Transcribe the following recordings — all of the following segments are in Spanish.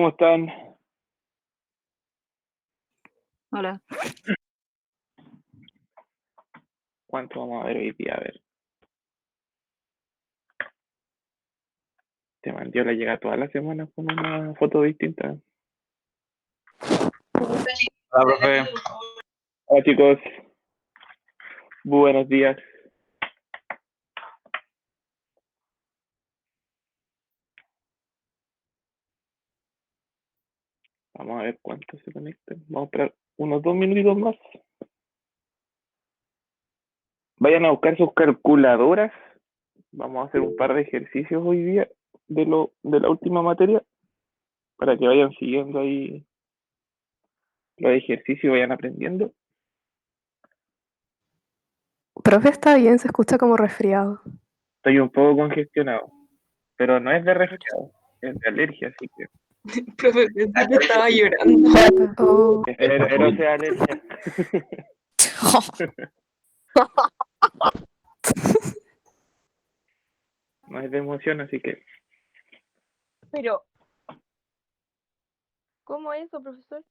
¿Cómo están? Hola. ¿Cuánto vamos a ver hoy día? A ver. Te mandé la llega toda la semana con una foto distinta. Hola, profe. Hola chicos, buenos días. Vamos a ver cuántos se conectan. Vamos a esperar unos 2 minutitos más. Vayan a buscar sus calculadoras. Vamos a hacer un par de ejercicios hoy día de la última materia para que vayan siguiendo ahí los ejercicios y vayan aprendiendo. Profe, está bien, se escucha como resfriado. Estoy un poco congestionado, pero no es de resfriado, es de alergia, así que Profe, pensé que estaba llorando. Oh, espero sea alergia. No es de emoción, así que Pero, ¿cómo es eso, profesor?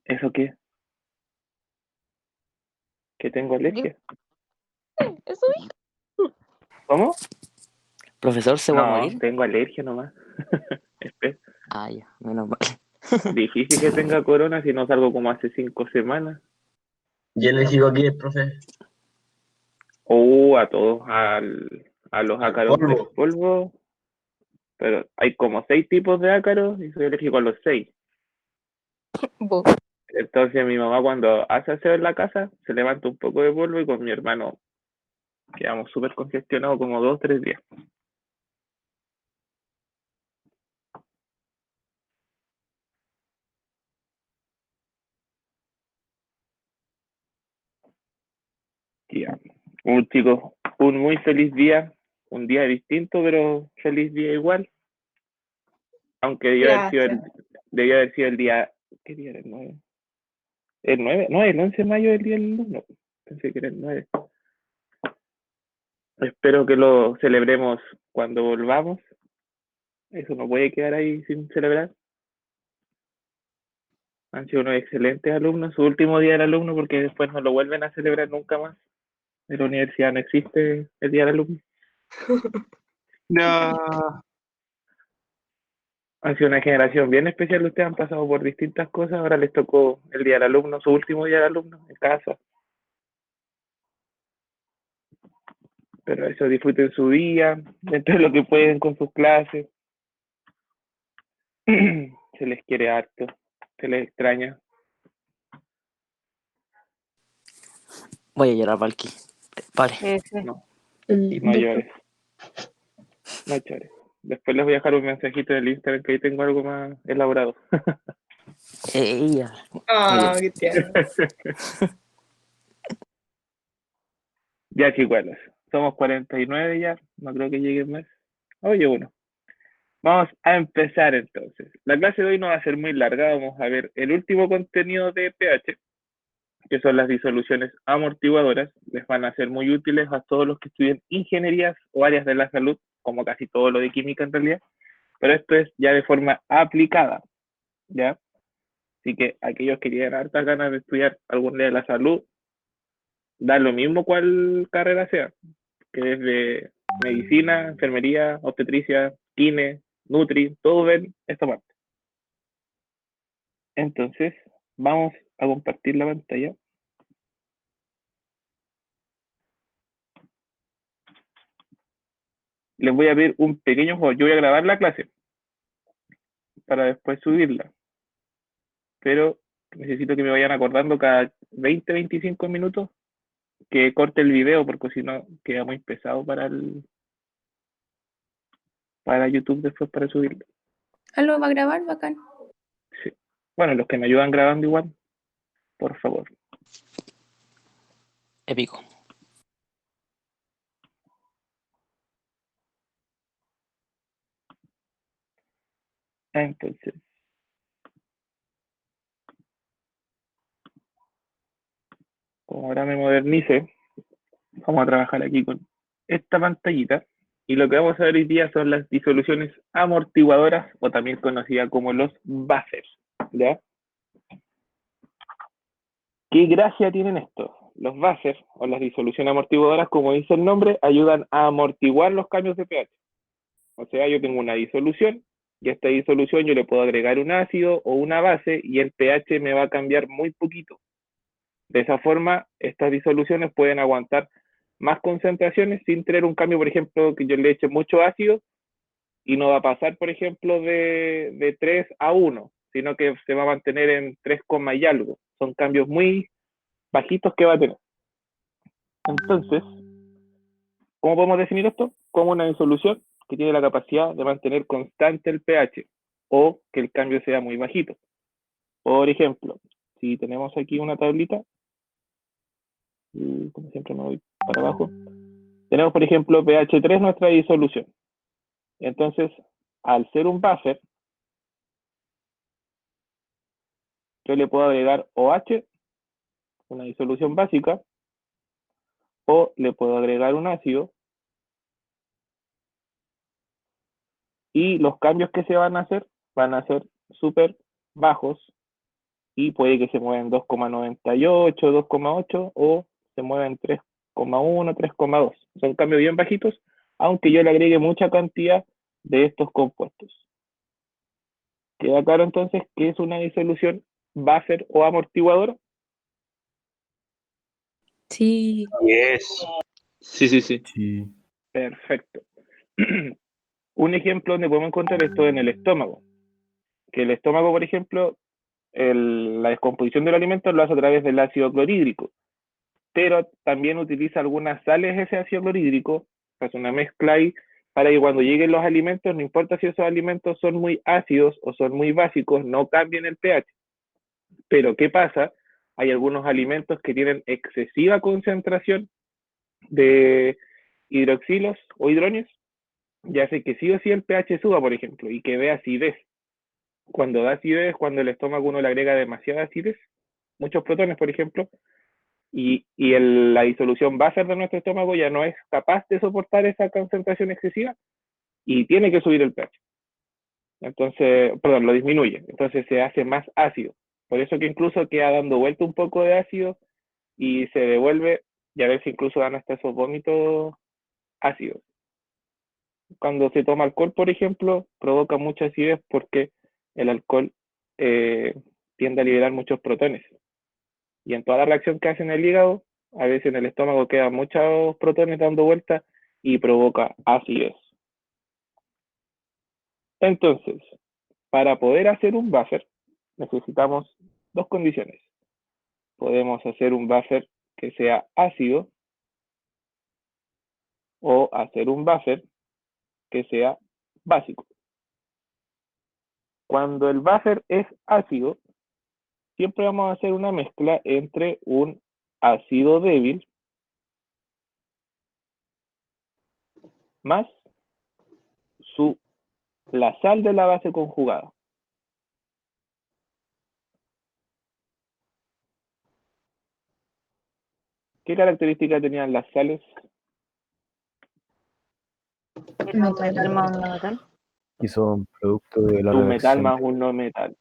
¿eso qué? ¿Que tengo alergia? Eso dijo. ¿Cómo? ¿Profesor se va a No, morir? tengo alergia nomás. Ah, ya, menos mal. Difícil que tenga corona si no salgo como hace 5 semanas. ¿Y alérgico a qué, profe? A todos, a los ácaros del polvo. polvo. Pero hay como 6 tipos de ácaros y soy alérgico a los 6. Vos. Entonces mi mamá cuando hace aseo en la casa se levanta un poco de polvo y con mi hermano quedamos súper congestionados como 2 o 3 días. Ya. Chicos, un muy feliz día, un día distinto, pero feliz día igual. Aunque debió haber sido el día, ¿qué día era el 9? ¿El 9? No, el 11 de mayo es el día del alumno. Pensé que era el 9. Espero que lo celebremos cuando volvamos. Eso no puede quedar ahí sin celebrar. Han sido unos excelentes alumnos. Su último día del alumno porque después no lo vuelven a celebrar nunca más. En la universidad no existe el día del alumno. No. Han sido una generación bien especial. Ustedes han pasado por distintas cosas. Ahora les tocó el día del alumno, su último día del alumno en casa. Pero eso, disfruten su día, dentro de lo que pueden con sus clases. Se les quiere harto, se les extraña. Voy a llorar, Valky. Vale. No, no llores, no llores. Después les voy a dejar un mensajito en el Instagram que ahí tengo algo más elaborado. Ella. Ah, qué tierno. Ya, chicuelos, somos 49 ya, no creo que lleguen más. Oye, uno. Vamos a empezar entonces. La clase de hoy no va a ser muy larga, vamos a ver el último contenido de pH, que son las disoluciones amortiguadoras. Les van a ser muy útiles a todos los que estudian ingenierías o áreas de la salud, como casi todo lo de química en realidad, pero esto es ya de forma aplicada, ¿ya? Así que aquellos que tienen hartas ganas de estudiar algún día de la salud, da lo mismo cuál carrera sea, que desde medicina, enfermería, obstetricia, kine, nutri, todo ven esta parte. Entonces, vamos a compartir la pantalla. Les voy a pedir un pequeño juego. Yo voy a grabar la clase para después subirla. Pero necesito que me vayan acordando cada 20-25 minutos que corte el video, porque si no queda muy pesado para YouTube después para subirlo. ¿Lo va a grabar? Bacán. Sí. Bueno, los que me ayudan grabando igual, por favor. Épico. Entonces, como ahora me modernice, vamos a trabajar aquí con esta pantallita. Y lo que vamos a ver hoy día son las disoluciones amortiguadoras, o también conocidas como los buffers, ¿ya? ¿Qué gracia tienen estos? Los buffers, o las disoluciones amortiguadoras, como dice el nombre, ayudan a amortiguar los cambios de pH. O sea, yo tengo una disolución, y a esta disolución yo le puedo agregar un ácido o una base, y el pH me va a cambiar muy poquito. De esa forma, estas disoluciones pueden aguantar más concentraciones sin tener un cambio, por ejemplo, que yo le eche mucho ácido y no va a pasar, por ejemplo, de 3 a 1, sino que se va a mantener en 3, y algo. Son cambios muy bajitos que va a tener. Entonces, ¿cómo podemos definir esto? Como una disolución que tiene la capacidad de mantener constante el pH o que el cambio sea muy bajito. Por ejemplo, si tenemos aquí una tablita, y como siempre me voy para abajo, tenemos, por ejemplo, pH 3, nuestra disolución. Entonces, al ser un buffer, yo le puedo agregar OH, una disolución básica, o le puedo agregar un ácido, y los cambios que se van a ser súper bajos, y puede que se muevan 2,98, 2,8, o se muevan 3,1, 3,2. Son cambios bien bajitos, aunque yo le agregue mucha cantidad de estos compuestos. ¿Queda claro entonces qué es una disolución buffer o amortiguadora? Sí. Yes. Sí, sí, sí. Sí. Perfecto. Un ejemplo donde podemos encontrar esto en el estómago. Que el estómago, por ejemplo, la descomposición del alimento lo hace a través del ácido clorhídrico, pero también utiliza algunas sales ese ácido clorhídrico, hace una mezcla ahí, para que cuando lleguen los alimentos, no importa si esos alimentos son muy ácidos o son muy básicos, no cambien el pH. Pero ¿qué pasa? Hay algunos alimentos que tienen excesiva concentración de hidroxilos o hidronios, y hace que sí o sí el pH suba, por ejemplo, y que dé acidez. Cuando da acidez, cuando el estómago uno le agrega demasiada acidez, muchos protones, por ejemplo, la disolución base de nuestro estómago ya no es capaz de soportar esa concentración excesiva y tiene que subir el pH. Entonces, perdón, lo disminuye. Entonces se hace más ácido. Por eso que incluso queda dando vuelta un poco de ácido y se devuelve, y a veces incluso dan hasta esos vómitos ácidos. Cuando se toma alcohol, por ejemplo, provoca mucha acidez porque el alcohol tiende a liberar muchos protones. Y en toda la reacción que hace en el hígado, a veces en el estómago quedan muchos protones dando vuelta y provoca acidez. Entonces, para poder hacer un buffer, necesitamos dos condiciones. Podemos hacer un buffer que sea ácido o hacer un buffer que sea básico. Cuando el buffer es ácido, siempre vamos a hacer una mezcla entre un ácido débil más la sal de la base conjugada. ¿Qué características tenían las sales? Metal más un metal. Y son producto de la Un metal reacción. más un no metal.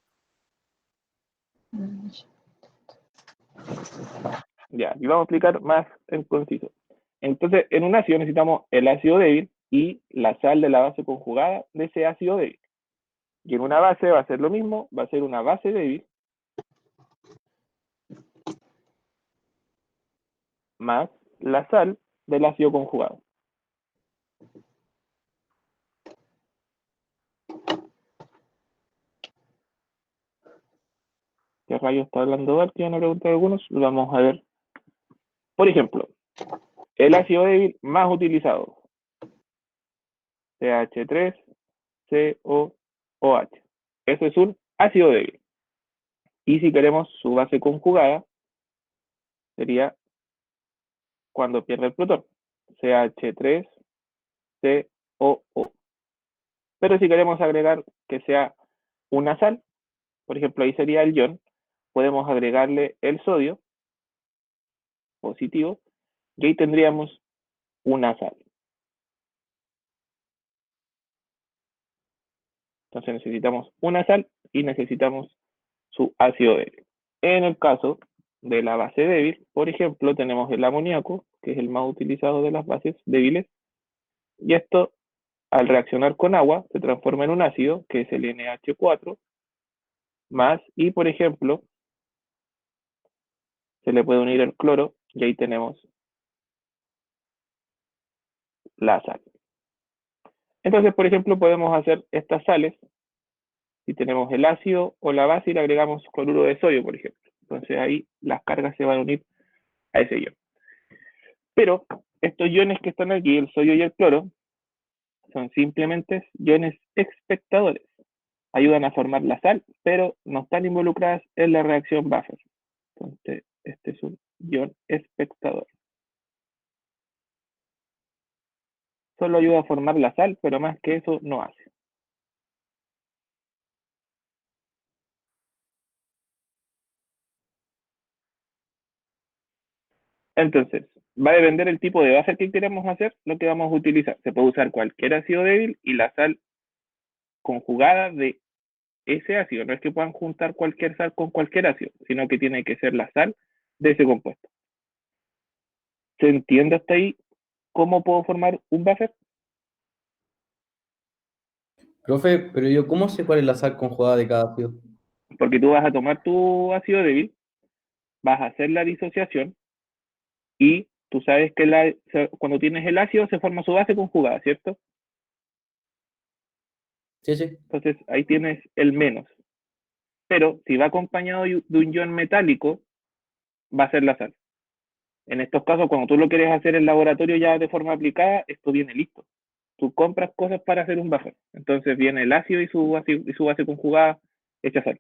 Ya, y vamos a explicar más en conciso. Entonces, en un ácido necesitamos el ácido débil y la sal de la base conjugada de ese ácido débil. Y en una base va a ser lo mismo, va a ser una base débil más la sal del ácido conjugado. ¿Qué rayos está hablando Val? Que van a preguntar algunos, lo vamos a ver. Por ejemplo, el ácido débil más utilizado, CH3COOH. Eso es un ácido débil. Y si queremos su base conjugada, sería cuando pierde el protón, CH3COO. Pero si queremos agregar que sea una sal, por ejemplo, ahí sería el ion, podemos agregarle el sodio positivo y ahí tendríamos una sal. Entonces necesitamos una sal y necesitamos su ácido débil. En el caso de la base débil, por ejemplo, tenemos el amoníaco, que es el más utilizado de las bases débiles, y esto, al reaccionar con agua, se transforma en un ácido, que es el NH4, más, y por ejemplo, se le puede unir el cloro, y ahí tenemos la sal. Entonces, por ejemplo, podemos hacer estas sales, si tenemos el ácido o la base y le agregamos cloruro de sodio, por ejemplo. Entonces ahí las cargas se van a unir a ese ion. Pero estos iones que están aquí, el sodio y el cloro, son simplemente iones espectadores. Ayudan a formar la sal, pero no están involucradas en la reacción Buffer. Entonces, este es un ion espectador. Solo ayuda a formar la sal, pero más que eso no hace. Entonces, va a depender el tipo de base que queremos hacer, lo que vamos a utilizar. Se puede usar cualquier ácido débil y la sal conjugada de ese ácido. No es que puedan juntar cualquier sal con cualquier ácido, sino que tiene que ser la sal de ese compuesto. ¿Se entiende hasta ahí cómo puedo formar un buffer? Profe, pero yo, ¿cómo sé cuál es la sal conjugada de cada ácido? Porque tú vas a tomar tu ácido débil, vas a hacer la disociación y tú sabes que cuando tienes el ácido se forma su base conjugada, ¿cierto? Sí, sí. Entonces ahí tienes el menos. Pero si va acompañado de un ion metálico, va a ser la sal. En estos casos, cuando tú lo quieres hacer en laboratorio ya de forma aplicada, esto viene listo. Tú compras cosas para hacer un buffer. Entonces viene el ácido y su base conjugada hecha sal.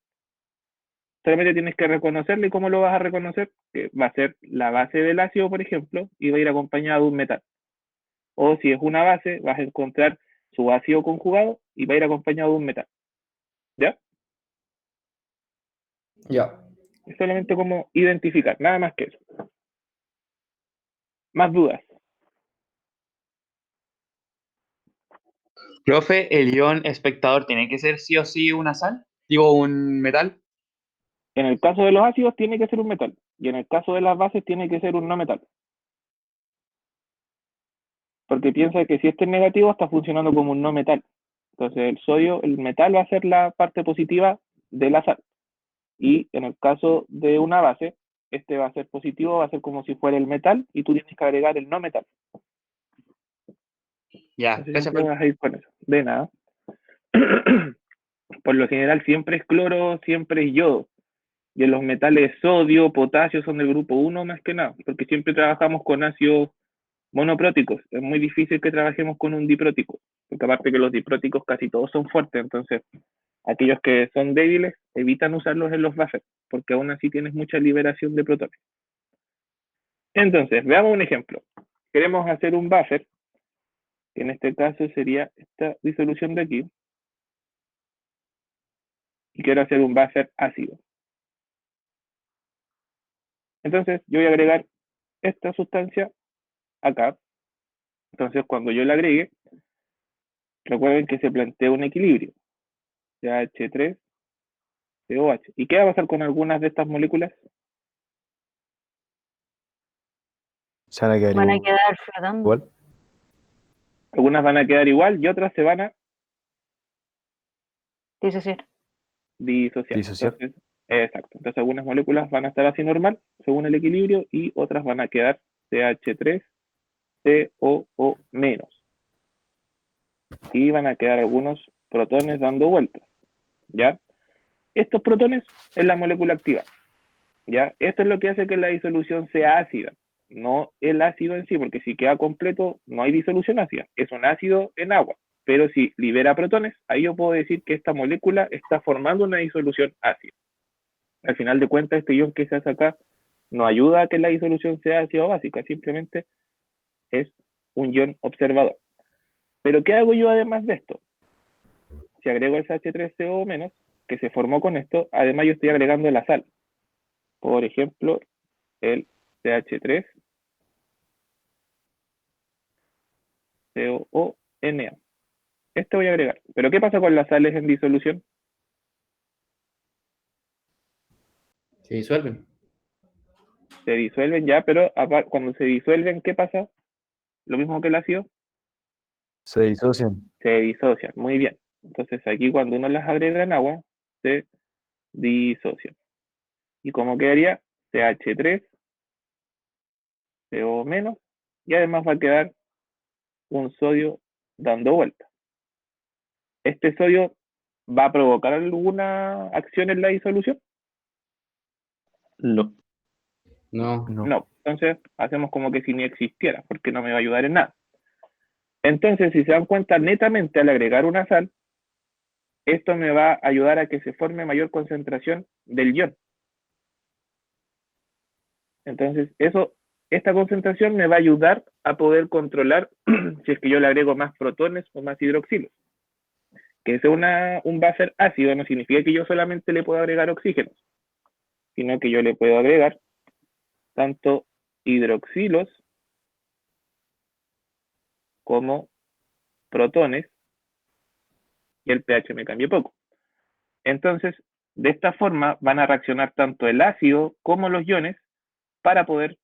Solamente tienes que reconocerlo. ¿Y cómo lo vas a reconocer? Que va a ser la base del ácido, por ejemplo, y va a ir acompañado de un metal. O si es una base, vas a encontrar su ácido conjugado y va a ir acompañado de un metal. ¿Ya? Ya. Es solamente como identificar, nada más que eso. Más dudas. Profe, ¿el ion espectador tiene que ser sí o sí una sal? Digo, un metal. En el caso de los ácidos tiene que ser un metal. Y en el caso de las bases tiene que ser un no metal. Porque piensa que si este es negativo está funcionando como un no metal. Entonces el sodio, el metal va a ser la parte positiva de la sal. Y en el caso de una base, este va a ser positivo, va a ser como si fuera el metal y tú tienes que agregar el no metal. Ya, Entonces gracias, siempre profe. vas a ir con eso. De nada. Por lo general siempre es cloro, siempre es yodo. Y en los metales sodio, potasio son del grupo 1 más que nada, porque siempre trabajamos con ácidos monopróticos. Es muy difícil que trabajemos con un diprótico, porque aparte que los dipróticos casi todos son fuertes, entonces aquellos que son débiles evitan usarlos en los buffers, porque aún así tienes mucha liberación de protones. Entonces, veamos un ejemplo. Queremos hacer un buffer, que en este caso sería esta disolución de aquí, y quiero hacer un buffer ácido. Entonces, yo voy a agregar esta sustancia acá. Entonces, cuando yo la agregue, recuerden que se plantea un equilibrio. Ya H3COH. ¿Y qué va a pasar con algunas de estas moléculas? Se van a quedar Van a quedar flotando. igual. Algunas van a quedar igual y otras se van a Disociar. disociar. Disociar. Entonces, exacto. Entonces, algunas moléculas van a estar así normal, según el equilibrio, y otras van a quedar CH3COO menos. Y van a quedar algunos protones dando vueltas. ¿Ya? Estos protones es la molécula activa. ¿Ya? Esto es lo que hace que la disolución sea ácida, no el ácido en sí, porque si queda completo no hay disolución ácida, es un ácido en agua, pero si libera protones, ahí yo puedo decir que esta molécula está formando una disolución ácida. Al final de cuentas, este ion que se hace acá no ayuda a que la disolución sea ácida o básica, simplemente es un ion observador. Pero ¿qué hago yo además de esto? Si agrego el CH3CO menos, que se formó con esto, además yo estoy agregando la sal. Por ejemplo, el CH3COONA. Este voy a agregar. Pero ¿qué pasa con las sales en disolución? Se disuelven. Se disuelven ya, pero cuando se disuelven, ¿qué pasa? Lo mismo que el ácido, Se disocian. se disocian. Muy bien. Entonces aquí cuando uno las agrega en agua, se disocian. ¿Y cómo quedaría? CH3, CO menos, y además va a quedar un sodio dando vuelta. ¿Este sodio va a provocar alguna acción en la disolución? No. No. No. No. Entonces hacemos como que si ni existiera, porque no me va a ayudar en nada. Entonces, si se dan cuenta, netamente al agregar una sal, esto me va a ayudar a que se forme mayor concentración del ion. Entonces, esta concentración me va a ayudar a poder controlar si es que yo le agrego más protones o más hidroxilos. Que sea un buffer ácido no significa que yo solamente le puedo agregar oxígenos, sino que yo le puedo agregar tanto hidroxilos como protones y el pH me cambie poco. Entonces, de esta forma van a reaccionar tanto el ácido como los iones para poder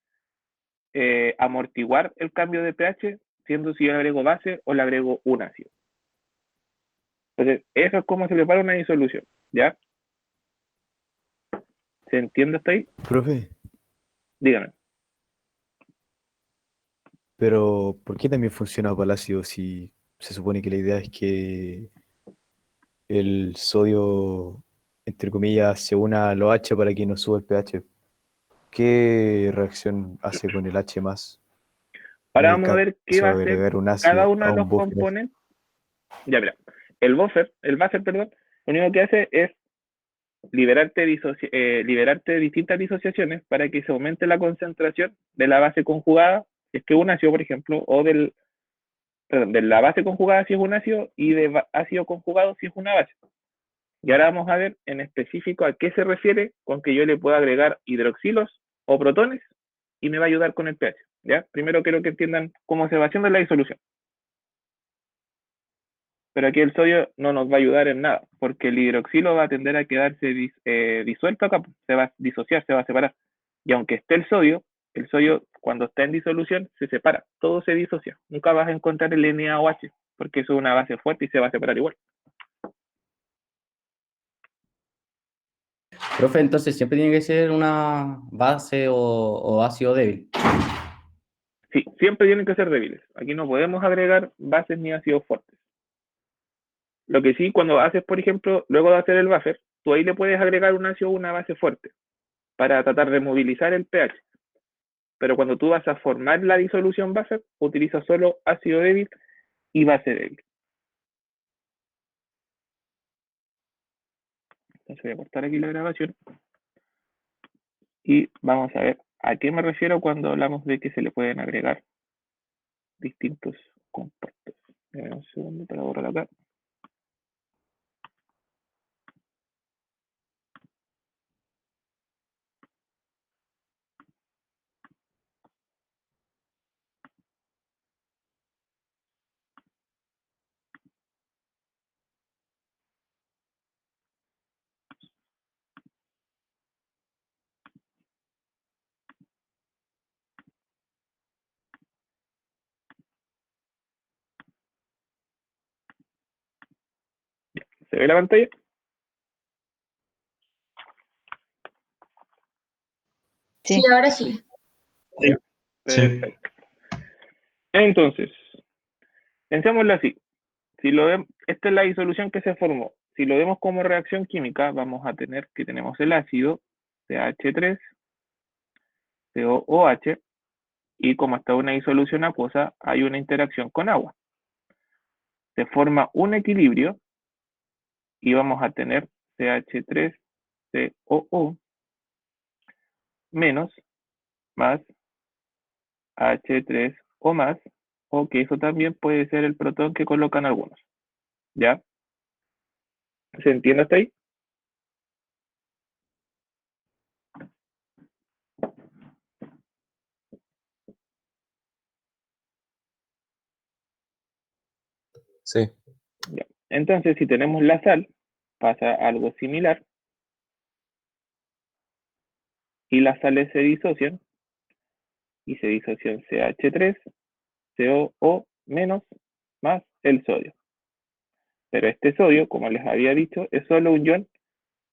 amortiguar el cambio de pH, siendo si yo le agrego base o le agrego un ácido. Entonces, eso es como se prepara una disolución, ¿ya? ¿Se entiende hasta ahí? Profe, Dígame. pero ¿por qué también funciona para el ácido si se supone que la idea es que el sodio, entre comillas, se una a lo H para que no suba el pH? ¿Qué reacción hace con el H más en Ahora el vamos a ver qué caso va a de hacer agregar un cada ácido uno a de un los buffer? componentes. Ya, mira, el buffer, perdón, lo único que hace es liberarte de distintas disociaciones para que se aumente la concentración de la base conjugada, si es que es un ácido, por ejemplo, o de la base conjugada si es un ácido y de ácido conjugado si es una base. Y ahora vamos a ver en específico a qué se refiere con que yo le pueda agregar hidroxilos o protones y me va a ayudar con el pH. ¿Ya? Primero quiero que entiendan cómo se va haciendo la disolución. Pero aquí el sodio no nos va a ayudar en nada, porque el hidroxilo va a tender a quedarse disuelto acá, se va a disociar, se va a separar. Y aunque esté el sodio cuando está en disolución se separa, todo se disocia. Nunca vas a encontrar el NaOH, porque eso es una base fuerte y se va a separar igual. Profe, entonces siempre tiene que ser una base o ácido débil. Sí, siempre tienen que ser débiles. Aquí no podemos agregar bases ni ácidos fuertes. Lo que sí, cuando haces, por ejemplo, luego de hacer el buffer, tú ahí le puedes agregar un ácido o una base fuerte para tratar de movilizar el pH. Pero cuando tú vas a formar la disolución buffer, utilizas solo ácido débil y base débil. Entonces voy a cortar aquí la grabación y vamos a ver a qué me refiero cuando hablamos de que se le pueden agregar distintos compuestos. Dame un segundo para borrar acá. ¿Se ve la pantalla? Sí. ahora sí. Perfecto. Entonces, pensémoslo así. Esta es la disolución que se formó. Si lo vemos como reacción química, vamos a tener que tenemos el ácido CH3, COOH, y como está una disolución acuosa, hay una interacción con agua. Se forma un equilibrio y vamos a tener CH3COO menos más H3O más, o que eso también puede ser el protón que colocan algunos. ¿Ya? ¿Se entiende hasta ahí? Sí. Entonces, si tenemos la sal, pasa algo similar. Y las sales se disocian. Y se disocian CH3, COO menos, más el sodio. Pero este sodio, como les había dicho, es solo un ion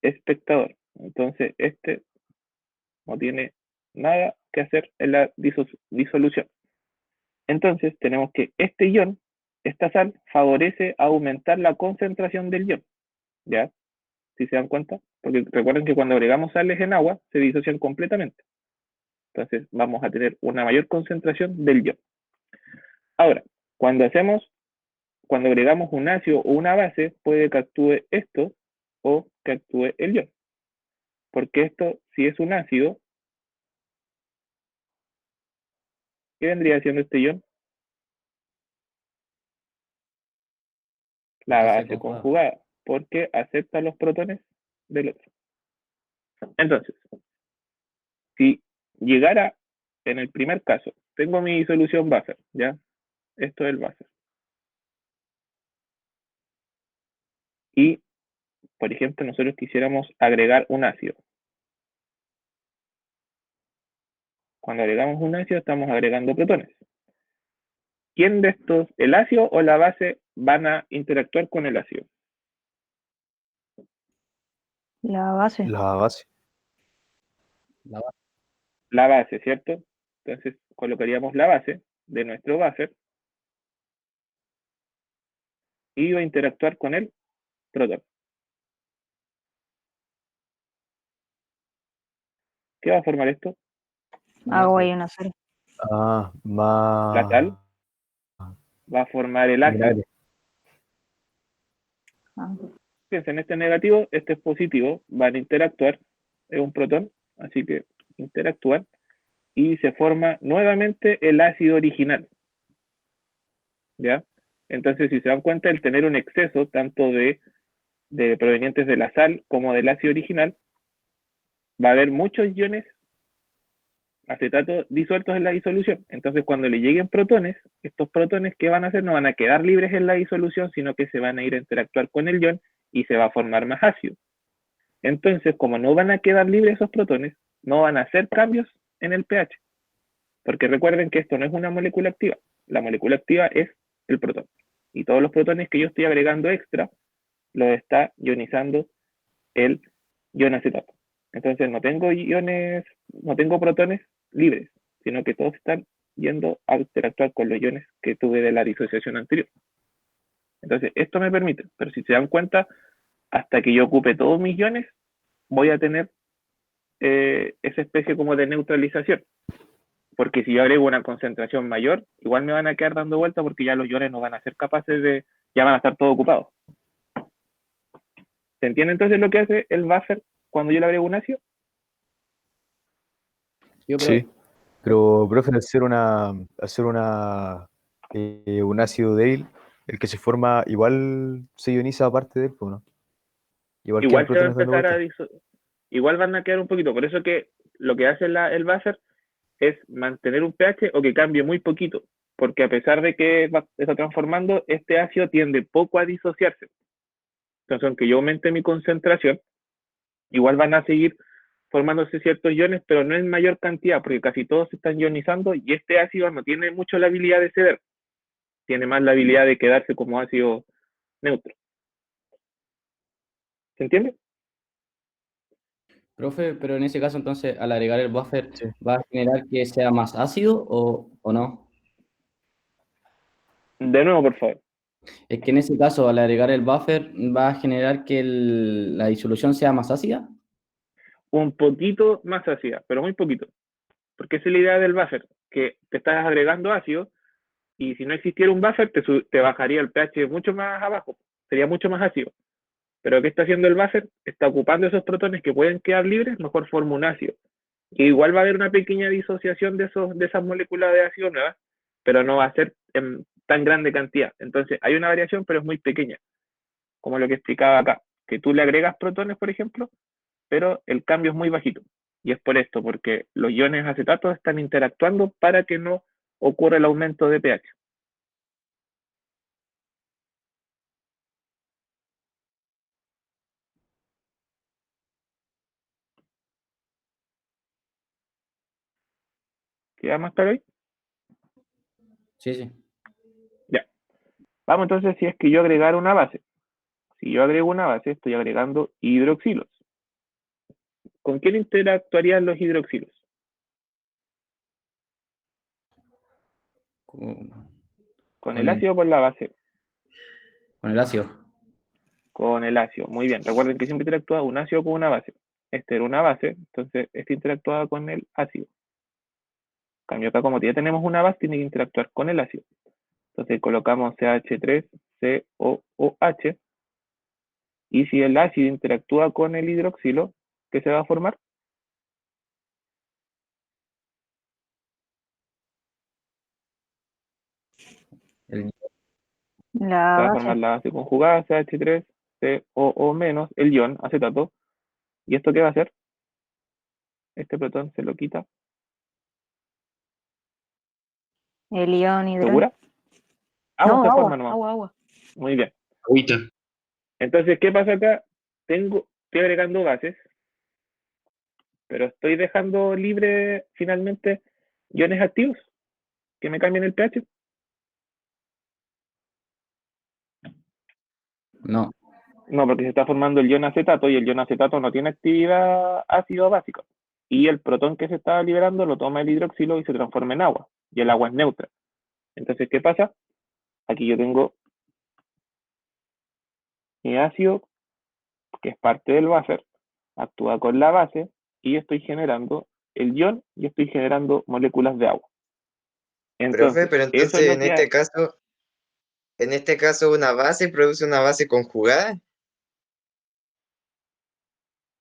espectador. Entonces, este no tiene nada que hacer en la disolución. Entonces, tenemos que este ion, esta sal, favorece aumentar la concentración del ion. ¿Ya? ¿Sí se dan cuenta? Porque recuerden que cuando agregamos sales en agua, se disocian completamente. Entonces, vamos a tener una mayor concentración del ion. Ahora, cuando agregamos un ácido o una base, puede que actúe esto o que actúe el ion. Porque esto, si es un ácido, ¿qué vendría siendo este ion? La base conjugada, porque acepta los protones del otro. Entonces, si llegara en el primer caso, tengo mi solución buffer, ¿ya? Esto es el buffer. Y, por ejemplo, nosotros quisiéramos agregar un ácido. Cuando agregamos un ácido, estamos agregando protones. ¿Quién de estos, el ácido o la base, van a interactuar con el ácido? La base. La base. La base, ¿cierto? Entonces colocaríamos la base de nuestro buffer y va a interactuar con el protón. ¿Qué va a formar esto? Agua y una sal. Ah, La sal va a formar el ácido. vinagre. Ah. Fíjense, en este negativo, este es positivo, van a interactuar, es un protón, así que interactúan y se forma nuevamente el ácido original. ¿Ya? Entonces, si se dan cuenta, el tener un exceso tanto de provenientes de la sal como del ácido original, va a haber muchos iones acetato disueltos en la disolución. Entonces, cuando le lleguen protones, estos protones, ¿qué van a hacer? No van a quedar libres en la disolución, sino que se van a ir a interactuar con el ion y se va a formar más ácido. Entonces, como no van a quedar libres esos protones, no van a hacer cambios en el pH. Porque recuerden que esto no es una molécula activa. La molécula activa es el protón. Y todos los protones que yo estoy agregando extra, los está ionizando el ion acetato. Entonces no tengo iones, no tengo protones libres, sino que todos están yendo a interactuar con los iones que tuve de la disociación anterior. Entonces esto me permite, pero si se dan cuenta, hasta que yo ocupe todos mis iones, voy a tener esa especie como de neutralización. Porque si yo agrego una concentración mayor, igual me van a quedar dando vuelta porque ya los iones no van a ser capaces de, ya van a estar todos ocupados. ¿Se entiende entonces lo que hace el buffer cuando yo le agrego un ácido? Sí, pero profe, al ser un ácido débil, el que se forma igual se ioniza aparte de él, ¿no? Igual Igual quedan se va a protones dando empezar a vueltas. igual van a quedar un poquito. Por eso que lo que hace el buffer es mantener un pH o que cambie muy poquito. Porque a pesar de que está transformando, este ácido tiende poco a disociarse. Entonces, aunque yo aumente mi concentración, igual van a seguir formándose ciertos iones, pero no en mayor cantidad, porque casi todos se están ionizando y este ácido no tiene mucho la habilidad de ceder. Tiene más la habilidad de quedarse como ácido neutro. ¿Se entiende? Profe, pero en ese caso entonces al agregar el buffer, Sí. ¿va a generar que sea más ácido o no? De nuevo, por favor. Es que en ese caso al agregar el buffer va a generar que la disolución sea más ácida. Un poquito más ácida, pero muy poquito. Porque esa es la idea del buffer, que te estás agregando ácido y si no existiera un buffer te bajaría el pH mucho más abajo, sería mucho más ácido. Pero ¿qué está haciendo el buffer? Está ocupando esos protones que pueden quedar libres, mejor forma un ácido. Que igual va a haber una pequeña disociación de esas moléculas de ácido nuevas, pero no va a ser en tan grande cantidad. Entonces hay una variación, pero es muy pequeña, como lo que explicaba acá, que tú le agregas protones, por ejemplo, pero el cambio es muy bajito. Y es por esto, porque los iones acetatos están interactuando para que no ocurra el aumento de pH. ¿Queda más claro ahí? Sí, sí. Ya. Vamos entonces si es que yo agregara una base. Si yo agrego una base, estoy agregando hidroxilos. ¿Con quién interactuarían los hidroxilos? Con, ¿Con el ácido o con la base? con el ácido. Con el ácido. Muy bien. Recuerden que siempre interactúa un ácido con una base. Este era una base, entonces este interactuaba con el ácido. En cambio acá, como ya tenemos una base, tiene que interactuar con el ácido. Entonces colocamos CH3COOH. Y si el ácido interactúa con el hidroxilo, ¿qué se va a formar? El- Se La va a base. formar la base conjugada, CH3COO- el ion acetato. ¿Y esto qué va a hacer? Este protón se lo quita. El ion hidrógeno. ¿Segura? Agua No, se agua, forma nomás. agua. Muy bien. Agüita. Entonces, ¿qué pasa acá? Estoy agregando gases, pero estoy dejando libre finalmente iones activos que me cambien el pH. No, No, porque se está formando el ion acetato y el ion acetato no tiene actividad ácido básica. Y el protón que se está liberando lo toma el hidroxilo y se transforma en agua. Y el agua es neutra. Entonces, ¿qué pasa? Aquí yo tengo mi ácido, que es parte del buffer, actúa con la base y estoy generando el ion y estoy generando moléculas de agua. Profe, Entonces, pero eso es entonces lo que hay. en este caso una base produce una base conjugada.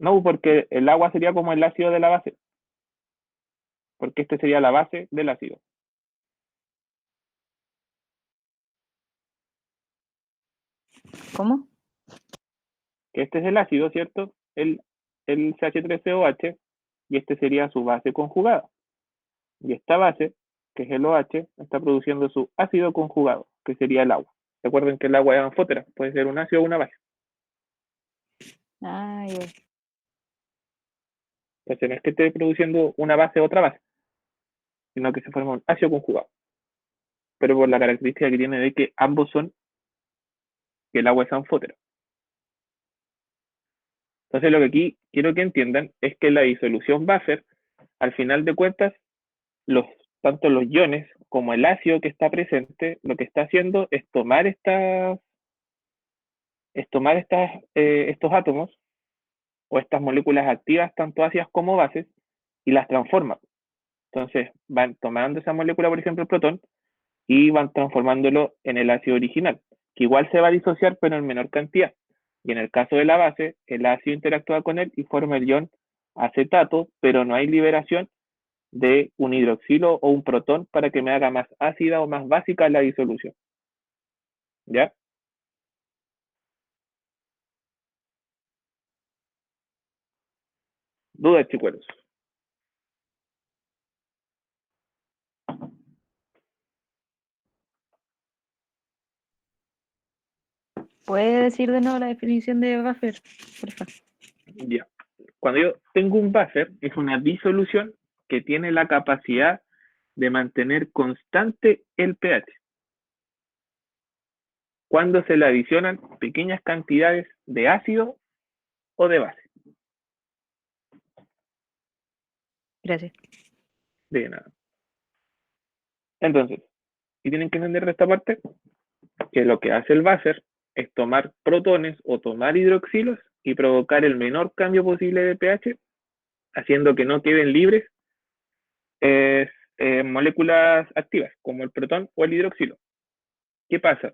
No, porque el agua sería como el ácido de la base, porque este sería la base del ácido. ¿Cómo? Que este es el ácido, ¿cierto? El CH3COH, y este sería su base conjugada. Y esta base, que es el OH, está produciendo su ácido conjugado, que sería el agua. Recuerden que el agua es anfótera, puede ser un ácido o una base. Ay, Entonces no es que esté produciendo una base o otra base, sino que se forma un ácido conjugado. Pero por la característica que tiene de que ambos son, que el agua es anfótera. Entonces lo que aquí quiero que entiendan es que la disolución buffer, al final de cuentas, tanto los iones como el ácido que está presente, lo que está haciendo es tomar estos átomos o estas moléculas activas, tanto ácidas como bases, y las transforma. Entonces van tomando esa molécula, por ejemplo, el protón, y van transformándolo en el ácido original, que igual se va a disociar, pero en menor cantidad. Y en el caso de la base, el ácido interactúa con él y forma el ion acetato, pero no hay liberación de un hidroxilo o un protón para que me haga más ácida o más básica la disolución. ¿Ya? ¿Dudas, chicuelos? ¿puede decir de nuevo la definición de buffer? Por favor. Ya. Cuando yo tengo un buffer, es una disolución que tiene la capacidad de mantener constante el pH. Cuando se le adicionan pequeñas cantidades de ácido o de base. Gracias. De nada. Entonces, ¿y tienen que entender de esta parte? Que lo que hace el buffer es tomar protones o tomar hidroxilos y provocar el menor cambio posible de pH, haciendo que no queden libres moléculas activas, como el protón o el hidroxilo. ¿Qué pasa?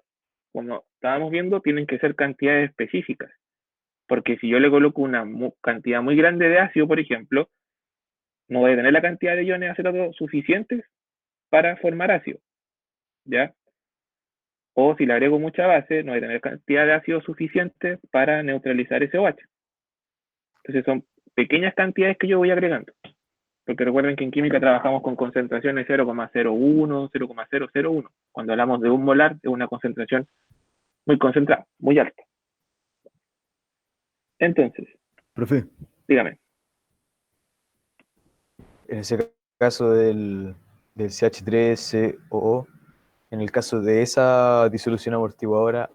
Como estábamos viendo, tienen que ser cantidades específicas, porque si yo le coloco una cantidad muy grande de ácido, por ejemplo, no voy a tener la cantidad de iones acetato suficientes para formar ácido, ¿ya? O si le agrego mucha base, no voy a tener cantidad de ácido suficiente para neutralizar ese OH. Entonces son pequeñas cantidades que yo voy agregando. Porque recuerden que en química trabajamos con concentraciones 0,01, 0,001. Cuando hablamos de un molar, es una concentración muy concentrada, muy alta. Entonces, Profe, dígame. en ese caso del del CH3COO, en el caso de esa disolución amortiguadora,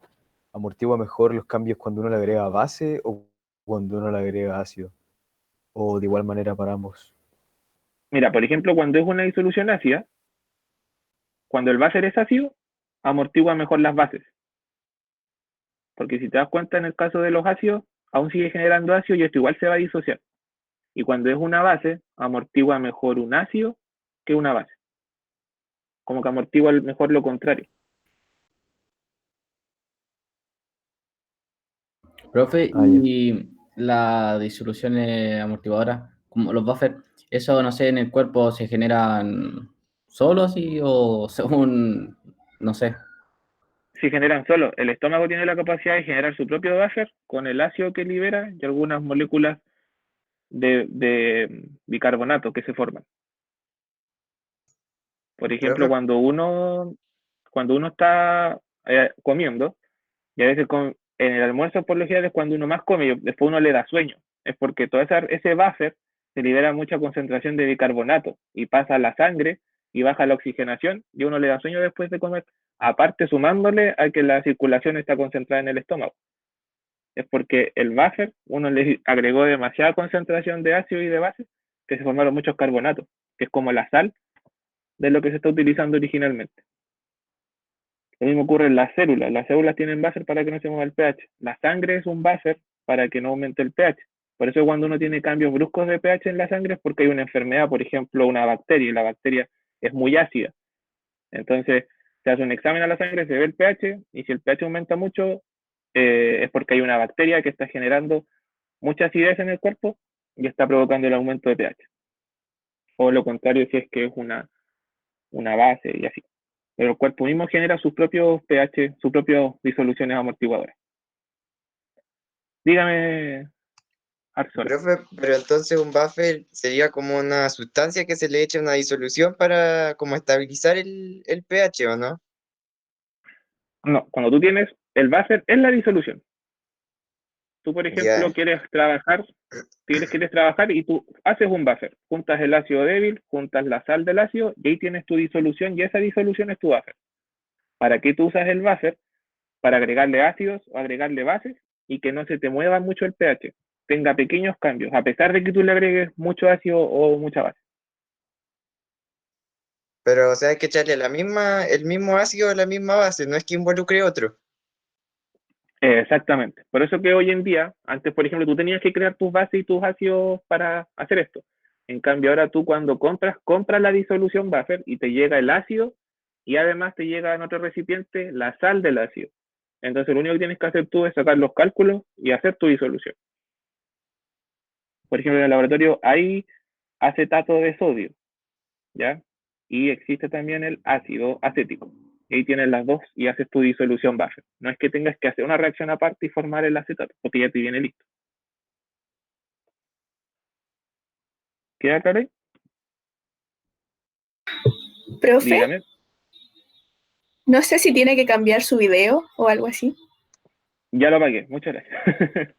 ¿amortigua mejor los cambios cuando uno le agrega base o cuando uno le agrega ácido? ¿O de igual manera para ambos? Mira, por ejemplo, cuando es una disolución ácida, cuando el buffer es ácido, amortigua mejor las bases. Porque si te das cuenta, en el caso de los ácidos, aún sigue generando ácido y esto igual se va a disociar. Y cuando es una base, amortigua mejor un ácido que una base. Como que amortigua mejor lo contrario. Profe, Ah, ya. y las disoluciones amortiguadoras, como los buffers, eso no sé, en el cuerpo se generan solos y o según, no sé. Si generan solo, el estómago tiene la capacidad de generar su propio buffer con el ácido que libera y algunas moléculas de bicarbonato que se forman. Por ejemplo, Profe, cuando uno está comiendo, y a veces en el almuerzo por lo general es cuando uno más come y después uno le da sueño. Es porque todo ese buffer se libera mucha concentración de bicarbonato y pasa a la sangre y baja la oxigenación y uno le da sueño después de comer. Aparte sumándole a que la circulación está concentrada en el estómago. Es porque el buffer, uno le agregó demasiada concentración de ácido y de base que se formaron muchos carbonatos, que es como la sal de lo que se está utilizando originalmente. Lo mismo ocurre en las células. Las células tienen buffer para que no se mueva el pH. La sangre es un buffer para que no aumente el pH. Por eso cuando uno tiene cambios bruscos de pH en la sangre es porque hay una enfermedad, por ejemplo, una bacteria, y la bacteria es muy ácida. Entonces, se hace un examen a la sangre, se ve el pH, y si el pH aumenta mucho, es porque hay una bacteria que está generando mucha acidez en el cuerpo y está provocando el aumento de pH. O lo contrario, si es que es una base y así. Pero el cuerpo mismo genera sus propios pH, sus propias disoluciones amortiguadoras. Dígame, Arzola. profe, pero entonces un buffer sería como una sustancia que se le echa a una disolución para como estabilizar el pH, ¿o no? No, cuando tú tienes el buffer es la disolución. Tú, por ejemplo, Ya. quieres trabajar y tú haces un buffer. Juntas el ácido débil, juntas la sal del ácido y ahí tienes tu disolución y esa disolución es tu buffer. ¿Para qué tú usas el buffer? Para agregarle ácidos o agregarle bases y que no se te mueva mucho el pH. Tenga pequeños cambios, a pesar de que tú le agregues mucho ácido o mucha base. Pero, o sea, hay que echarle el mismo ácido a la misma base, no es que involucre otro. Exactamente. Por eso que hoy en día, antes, por ejemplo, tú tenías que crear tus bases y tus ácidos para hacer esto. En cambio, ahora tú cuando compras la disolución buffer y te llega el ácido y además te llega en otro recipiente la sal del ácido. Entonces, lo único que tienes que hacer tú es sacar los cálculos y hacer tu disolución. Por ejemplo, en el laboratorio hay acetato de sodio, ¿ya? Y existe también el ácido acético. Y ahí tienes las dos y haces tu disolución buffer. No es que tengas que hacer una reacción aparte y formar el acetato, porque ya te viene listo. ¿Queda claro ahí? Profe, Dígame. no sé si tiene que cambiar su video o algo así. Ya lo apagué, muchas gracias.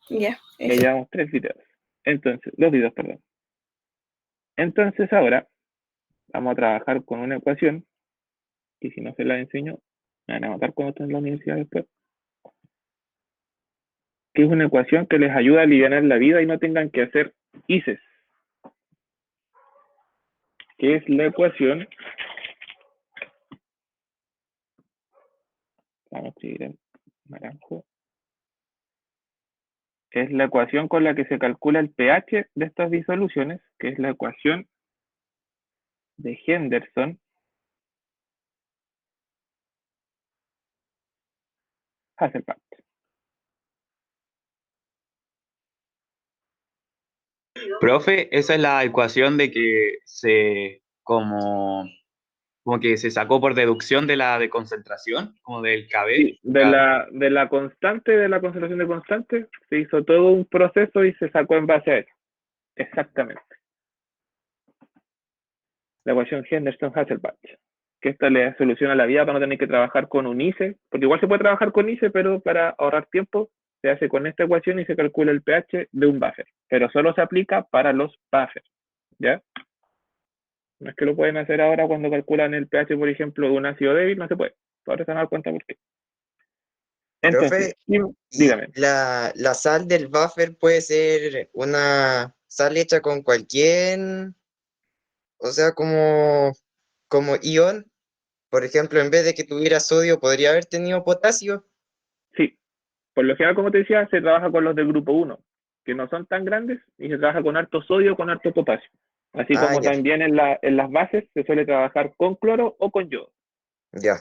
Ya, Ya eso. llevamos 3 videos. Entonces, 2 videos, perdón. Entonces ahora vamos a trabajar con una ecuación, que si no se la enseño, me van a matar cuando estén en la universidad después, que es una ecuación que les ayuda a aliviar la vida y no tengan que hacer ICES, que es la ecuación, vamos a escribir en naranjo, es la ecuación con la que se calcula el pH de estas disoluciones, que es la ecuación de Henderson-Hasselbalch. Profe, esa es la ecuación de que como que se sacó por deducción de la de concentración, como del KB. Sí, de la constante, de la conservación de constante, se hizo todo un proceso y se sacó en base a eso. Exactamente. La ecuación Henderson-Hasselbalch. Que esta le soluciona la vida para no tener que trabajar con un ICE, porque igual se puede trabajar con ICE, pero para ahorrar tiempo se hace con esta ecuación y se calcula el pH de un buffer, pero solo se aplica para los buffers, ¿ya? No es que lo pueden hacer ahora cuando calculan el pH, por ejemplo, de un ácido débil, no se puede. Ahora se van a dar cuenta por qué. Entonces, Profe, y dígame. la sal del buffer puede ser una sal hecha con cualquier, o sea, como ion. Por ejemplo, en vez de que tuviera sodio, podría haber tenido potasio. Sí, por lo general, como te decía, se trabaja con los del grupo 1, que no son tan grandes, y se trabaja con harto sodio, con harto potasio. Así Ah, como ya, también en las bases se suele trabajar con cloro o con yodo, ya.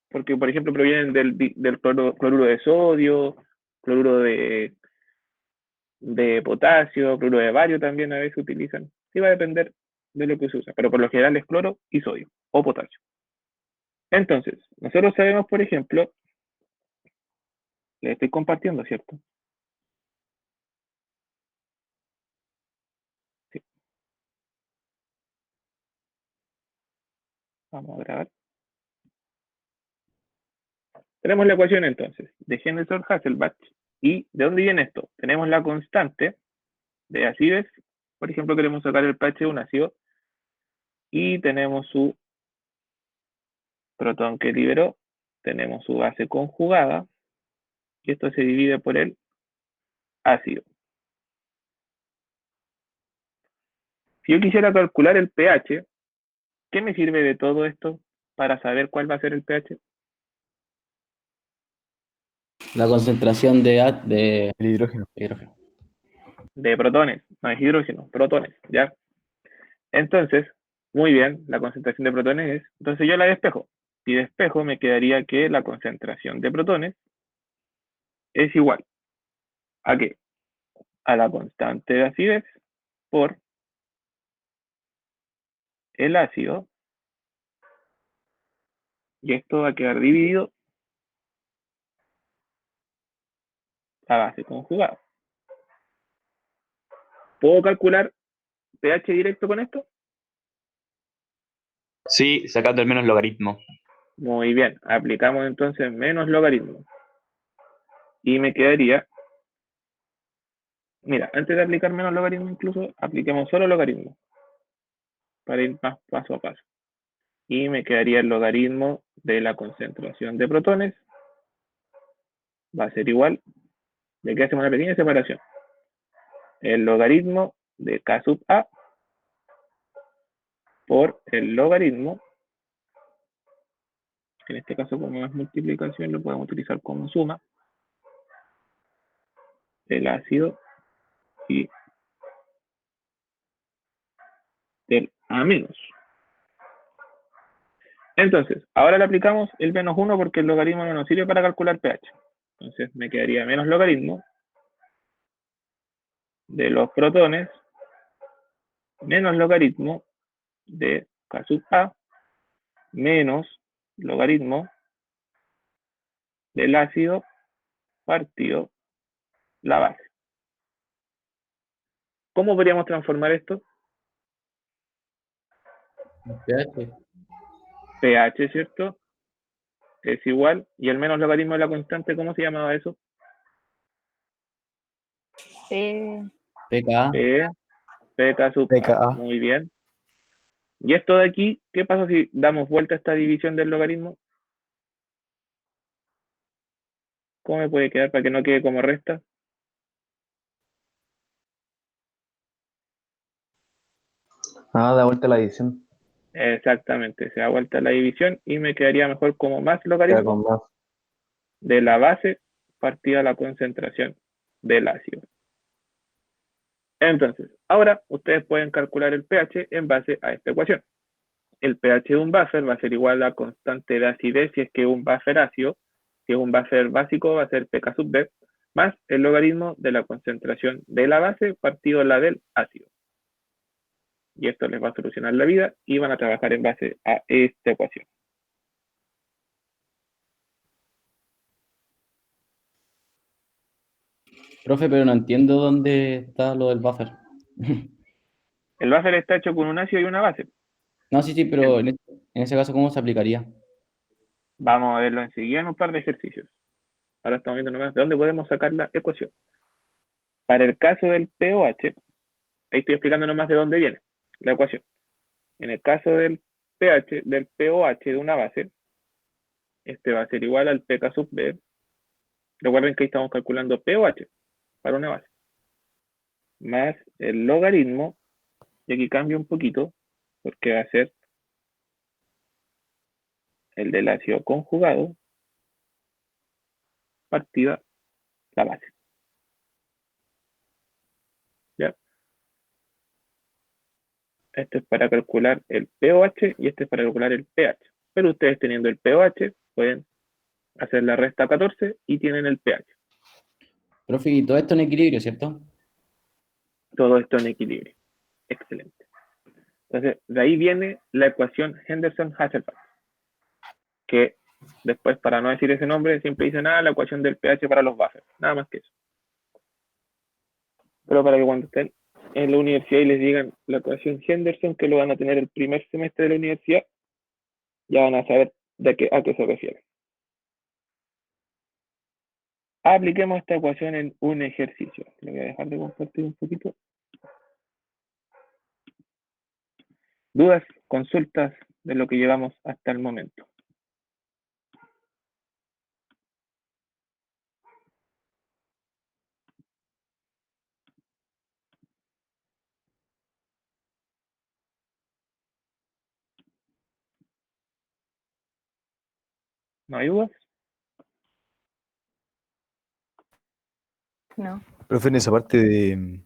porque por ejemplo provienen del cloruro de sodio, cloruro de potasio, cloruro de bario también a veces utilizan. Sí va a depender de lo que se usa, pero por lo general es cloro y sodio o potasio. Entonces, nosotros sabemos, por ejemplo, le estoy compartiendo, ¿cierto? Sí, vamos a grabar. Tenemos la ecuación entonces de Henderson-Hasselbalch. ¿Y de dónde viene esto? Tenemos la constante de acidez. Por ejemplo, queremos sacar el pH de un ácido y tenemos su protón que liberó, tenemos su base conjugada y esto se divide por el ácido. Si yo quisiera calcular el pH, ¿qué me sirve de todo esto para saber cuál va a ser el pH? La concentración de El hidrógeno. hidrógeno. De protones, no es hidrógeno, protones, ¿ya? Entonces, muy bien, la concentración de protones es, entonces yo la despejo. Si despejo, me quedaría que la concentración de protones es igual a qué? A la constante de acidez por el ácido, y esto va a quedar dividido la base conjugada. ¿Puedo calcular pH directo con esto? Sí, sacando el menos logaritmo. Muy bien, aplicamos entonces menos logaritmo. Y me quedaría, mira, antes de aplicar menos logaritmo incluso, apliquemos solo logaritmo, para ir más paso a paso. Y me quedaría el logaritmo de la concentración de protones, va a ser igual, de aquí hacemos una pequeña separación. El logaritmo de K sub A por el logaritmo, en este caso como es multiplicación lo podemos utilizar como suma, del ácido y del A menos. Entonces, ahora le aplicamos el menos 1 porque el logaritmo no nos sirve para calcular pH. Entonces me quedaría menos logaritmo de los protones menos logaritmo de K sub A menos logaritmo del ácido partido la base. ¿Cómo podríamos transformar esto? pH. pH, ¿cierto? Es igual. Y el menos logaritmo de la constante, ¿cómo se llamaba eso? pKa. P, pK sub A. pKa. Muy bien. Y esto de aquí, ¿qué pasa si damos vuelta a esta división del logaritmo? ¿Cómo me puede quedar para que no quede como resta? Ah, da vuelta la edición. Exactamente, se da vuelta la división y me quedaría mejor como más Queda logaritmo con más. de la base partida la concentración del ácido. Entonces, ahora ustedes pueden calcular el pH en base a esta ecuación. El pH de un buffer va a ser igual a la constante de acidez si es que es un buffer ácido. Si es un buffer básico va a ser pK sub B más el logaritmo de la concentración de la base partido la del ácido. Y esto les va a solucionar la vida y van a trabajar en base a esta ecuación. Profe, pero no entiendo dónde está lo del buffer. El buffer está hecho con un ácido y una base. No, sí, pero en ese caso, ¿cómo se aplicaría? Vamos a verlo enseguida en un par de ejercicios. Ahora estamos viendo nomás de dónde podemos sacar la ecuación. Para el caso del pOH, ahí estoy explicando nomás de dónde viene. la ecuación. En el caso del pH, del pOH de una base, este va a ser igual al pK sub B. Recuerden que ahí estamos calculando pOH para una base. Más el logaritmo, y aquí cambia un poquito, porque va a ser el del ácido conjugado partida la base. ¿Ya? Esto es para calcular el pOH y este es para calcular el pH. Pero ustedes teniendo el pOH pueden hacer la resta 14 y tienen el pH. Profe, y todo esto en equilibrio, ¿cierto? Todo esto en equilibrio. Excelente. Entonces, de ahí viene la ecuación Henderson-Hasselbalch, que después, para no decir ese nombre, siempre dicen, la ecuación del pH para los buffers. Nada más que eso. Pero para que cuando estén en la universidad y les digan la ecuación Henderson, que lo van a tener el primer semestre de la universidad, ya van a saber a qué se refiere. Apliquemos esta ecuación en un ejercicio. Le voy a dejar de compartir un poquito. ¿Dudas, consultas de lo que llevamos hasta el momento? ¿No hay dudas? No. Profe, en esa parte de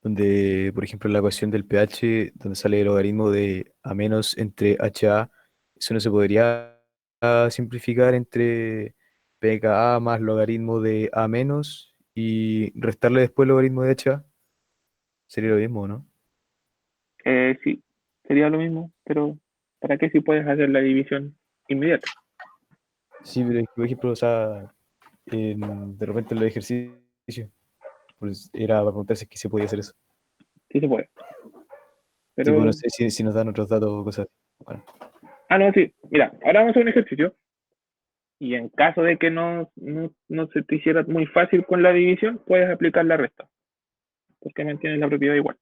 donde, por ejemplo, la ecuación del pH, donde sale el logaritmo de A menos entre HA, eso no se podría simplificar entre pKa más logaritmo de A menos y restarle después el logaritmo de HA. Sería lo mismo, ¿no? Sí, sería lo mismo, pero ¿para qué si puedes hacer la división inmediata? Sí, pero es que, por ejemplo, o sea, de repente en los ejercicios, pues era para preguntarse si es que se podía hacer eso. Sí se puede. Pero... Tipo, no sé si nos dan otros datos o cosas así. Bueno. no, sí. Mira, ahora vamos a hacer un ejercicio. Y en caso de que no se te hiciera muy fácil con la división, puedes aplicar la resta. Porque mantienes la propiedad igual.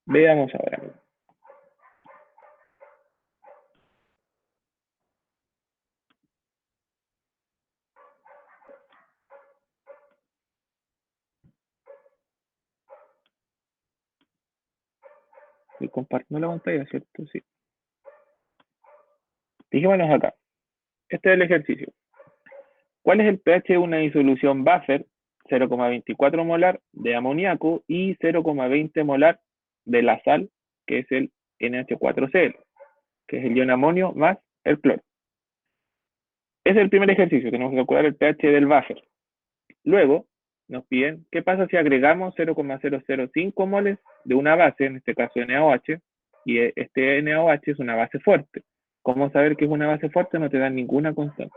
Veamos ahora. Estoy compartiendo la pantalla, ¿cierto? Sí. Fijémonos acá. Este es el ejercicio. ¿Cuál es el pH de una disolución buffer 0,24 molar de amoníaco y 0,20 molar de la sal, que es el NH4Cl, que es el ion amonio más el cloro? Ese es el primer ejercicio. Tenemos que calcular el pH del buffer. Luego, nos piden, ¿qué pasa si agregamos 0,005 moles de una base, en este caso NaOH, y este NaOH es una base fuerte? ¿Cómo saber que es una base fuerte? No te dan ninguna constante.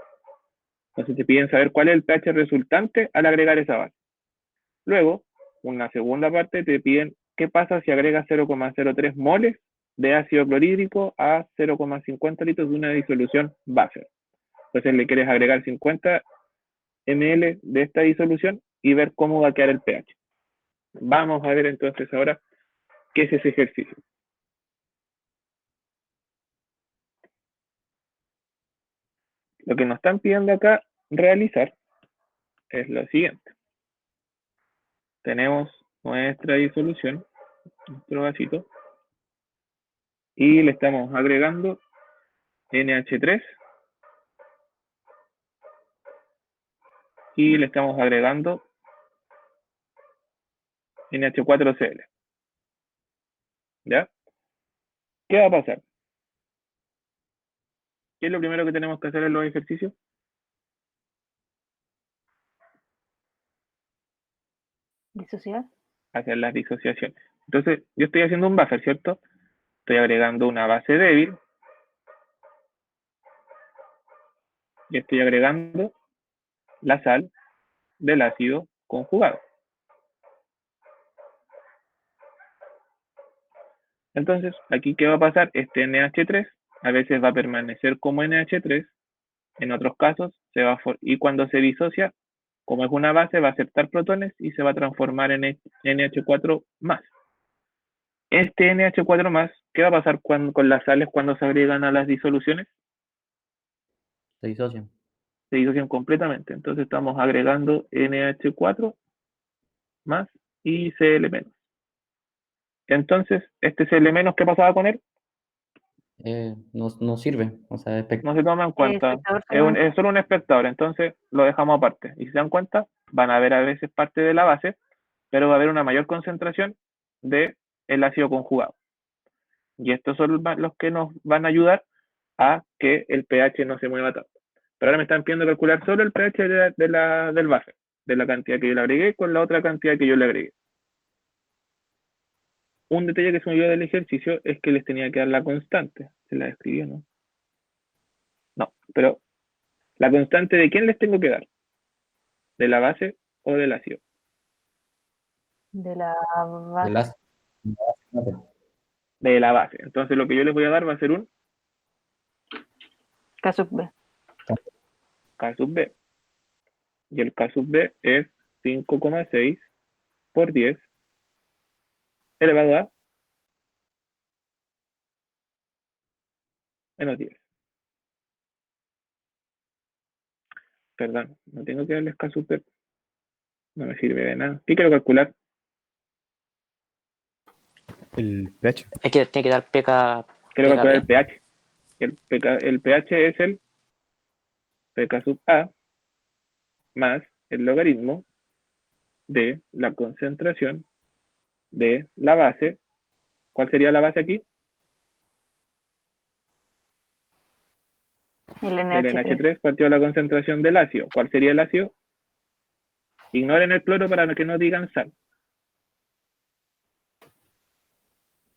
Entonces te piden saber cuál es el pH resultante al agregar esa base. Luego, una segunda parte, te piden, ¿qué pasa si agregas 0,03 moles de ácido clorhídrico a 0,50 litros de una disolución buffer? Entonces le quieres agregar 50 ml de esta disolución y ver cómo va a quedar el pH. Vamos a ver entonces ahora qué es ese ejercicio. Lo que nos están pidiendo acá realizar es lo siguiente. Tenemos nuestra disolución, nuestro vasito, y le estamos agregando NH3 y le estamos agregando NH4Cl. ¿Ya? ¿Qué va a pasar? ¿Qué es lo primero que tenemos que hacer en los ejercicios? ¿Disociar? Hacer las disociaciones. Entonces, yo estoy haciendo un buffer, ¿cierto? Estoy agregando una base débil y estoy agregando la sal del ácido conjugado. Entonces, aquí, ¿qué va a pasar? Este NH3 a veces va a permanecer como NH3, en otros casos, y cuando se disocia, Como es una base, va a aceptar protones y se va a transformar en NH4 más. Este NH4 más, ¿qué va a pasar con las sales cuando se agregan a las disoluciones? Se disocian. Se disocian completamente. Entonces estamos agregando NH4 más y Cl menos. Entonces, este Cl menos, ¿qué pasaba con él? No sirve. O sea, No se toma en cuenta. espectador Es solo un espectador, entonces lo dejamos aparte. Y si se dan cuenta, van a ver a veces parte de la base, pero va a haber una mayor concentración del ácido conjugado. Y estos son los que nos van a ayudar a que el pH no se mueva tanto. Pero ahora me están pidiendo calcular solo el pH del buffer, de la cantidad que yo le agregué con la otra cantidad que yo le agregué. Un detalle que se me olvidó del ejercicio es que les tenía que dar la constante. Se la escribió, ¿no? No, pero la constante de quién les tengo que dar. ¿De la base o del ácido? de la de base. las- De la base. Entonces lo que yo les voy a dar va a ser un K sub B. K sub B. Y el K sub B es 5,6 por 10 elevado a menos 10. Perdón, no tengo que darles K sub B. No me sirve de nada. ¿Qué quiero calcular? El pH. Es que tiene que dar Quiero calcular el PKB. pH. El pH es el pK sub A más el logaritmo de la concentración de la base. ¿Cuál sería la base aquí? El El NH3. NH3 partido de la concentración del ácido. ¿Cuál sería el ácido? Ignoren el cloro para que no digan sal.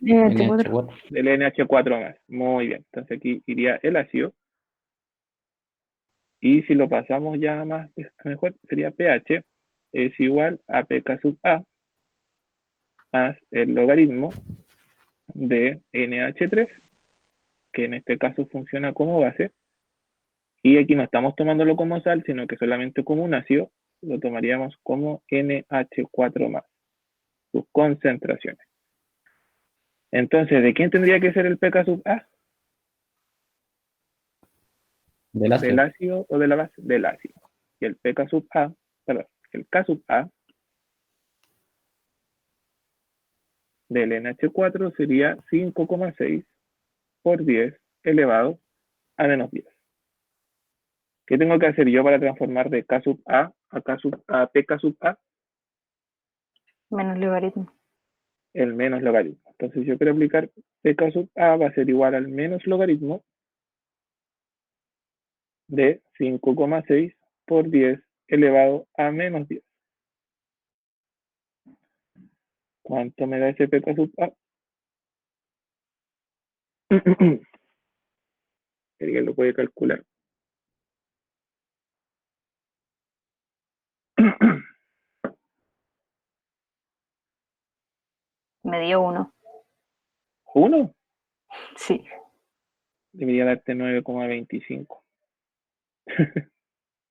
NH4. NH4. Del NH4 más. Muy bien. Entonces aquí iría el ácido. Y si lo pasamos ya más mejor, sería pH es igual a pK sub A más el logaritmo de NH3, que en este caso funciona como base. Y aquí no estamos tomándolo como sal, sino que solamente como un ácido, lo tomaríamos como NH4 más, sus concentraciones. Entonces, ¿de quién tendría que ser el pK sub A? Del ácido. ¿Del ácido o de la base? Del ácido. Y el pK sub A, perdón, el K sub A del NH4 sería 5,6 por 10 elevado a menos 10. ¿Qué tengo que hacer yo para transformar de K sub A a pK sub A? Menos logaritmo. El menos logaritmo. Entonces yo quiero aplicar pK sub A va a ser igual al menos logaritmo de 5,6 por 10 elevado a menos 10. ¿Cuánto me da ese pK sub A? Alguien lo puede calcular. Me dio 1. ¿1? Sí. Debería darte 9,25.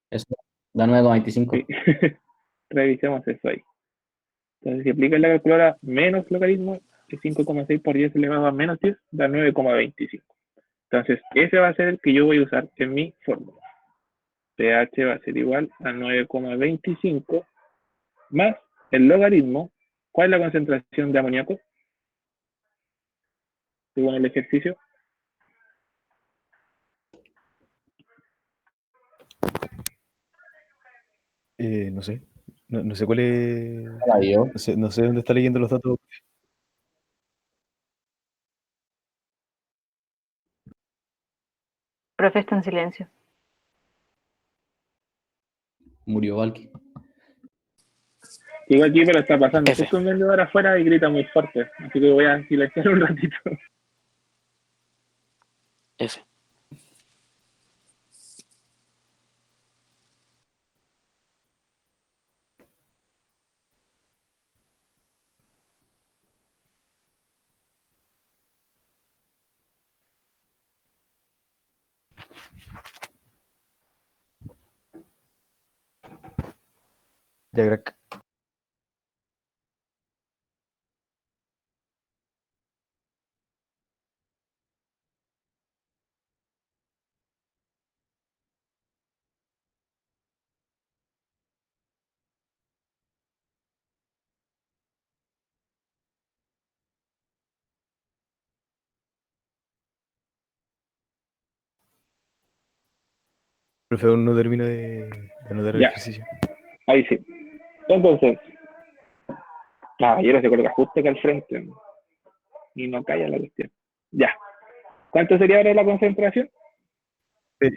Eso da 9,25. Sí. Revisemos eso ahí. Entonces, si aplicas la calculadora menos logaritmo de 5,6 por 10 elevado a menos 10, da 9,25. Entonces, ese va a ser el que yo voy a usar en mi fórmula. pH va a ser igual a 9,25 más el logaritmo. ¿Cuál es la concentración de amoníaco? Según el ejercicio. No sé. No sé cuál es. Yo. No sé dónde está leyendo los datos. Profe está en silencio. Murió Valky. Sigo aquí, pero está pasando F. justo un vendedor afuera y grita muy fuerte. Así que voy a silenciar un ratito. F. Ya, crack. Profe, aún no termino de anotar el Ya, ejercicio. ahí sí. Entonces, caballero se coloca justo acá al frente y no calla la cuestión. Ya. ¿Cuánto sería ahora la concentración? Sí.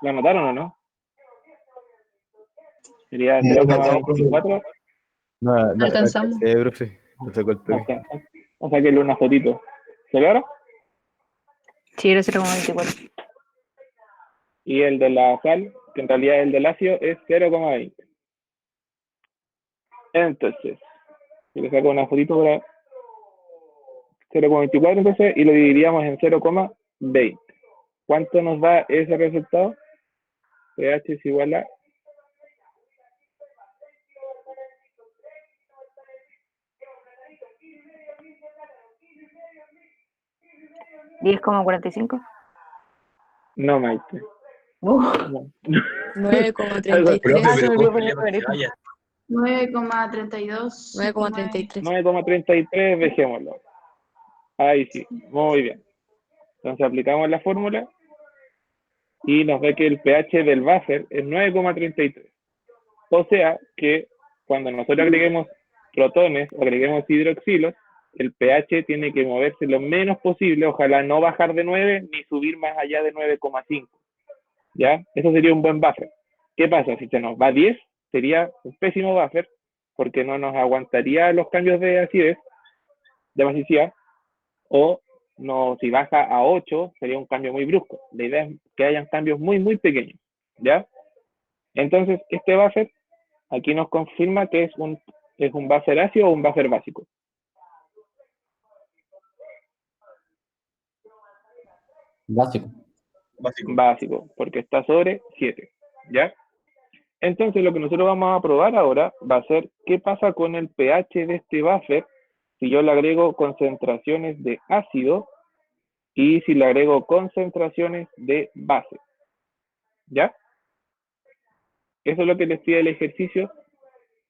¿La anotaron o no? Sería No alcanzamos, profe. 0,24. No Alcanzamos. alcancé, profe. No sacó el toque. O sea que una fotito. ¿Se ve ahora? Sí, era 0,24. Y el de la sal, que en realidad el del ácido, es 0,20. Entonces, si le saco una fotito para 0,24 entonces, y lo dividiríamos en 0,20. ¿Cuánto nos da ese resultado? pH es igual a 10,45. no, Maite. Uh, No. 9,33. Profe, se me pero olvidó cógele poner para que parejo. vaya. 9,32. 9,33. 9,33, dejémoslo. Ahí sí, muy bien. Entonces aplicamos la fórmula y nos ve que el pH del buffer es 9,33. O sea que cuando nosotros agreguemos protones o agreguemos hidroxilos, el pH tiene que moverse lo menos posible, ojalá no bajar de 9 ni subir más allá de 9,5. ¿Ya? Eso sería un buen buffer. ¿Qué pasa? Si se nos va a 10, sería un pésimo buffer, porque no nos aguantaría los cambios de acidez, de basicidad, o no, si baja a 8, sería un cambio muy brusco. La idea es que hayan cambios muy, muy pequeños. ¿Ya? Entonces, este buffer aquí nos confirma que es un buffer ácido o un buffer básico. Básico. Básico, porque está sobre 7. ¿Ya? Entonces, lo que nosotros vamos a probar ahora va a ser qué pasa con el pH de este buffer si yo le agrego concentraciones de ácido y si le agrego concentraciones de base. ¿Ya? Eso es lo que les pide el ejercicio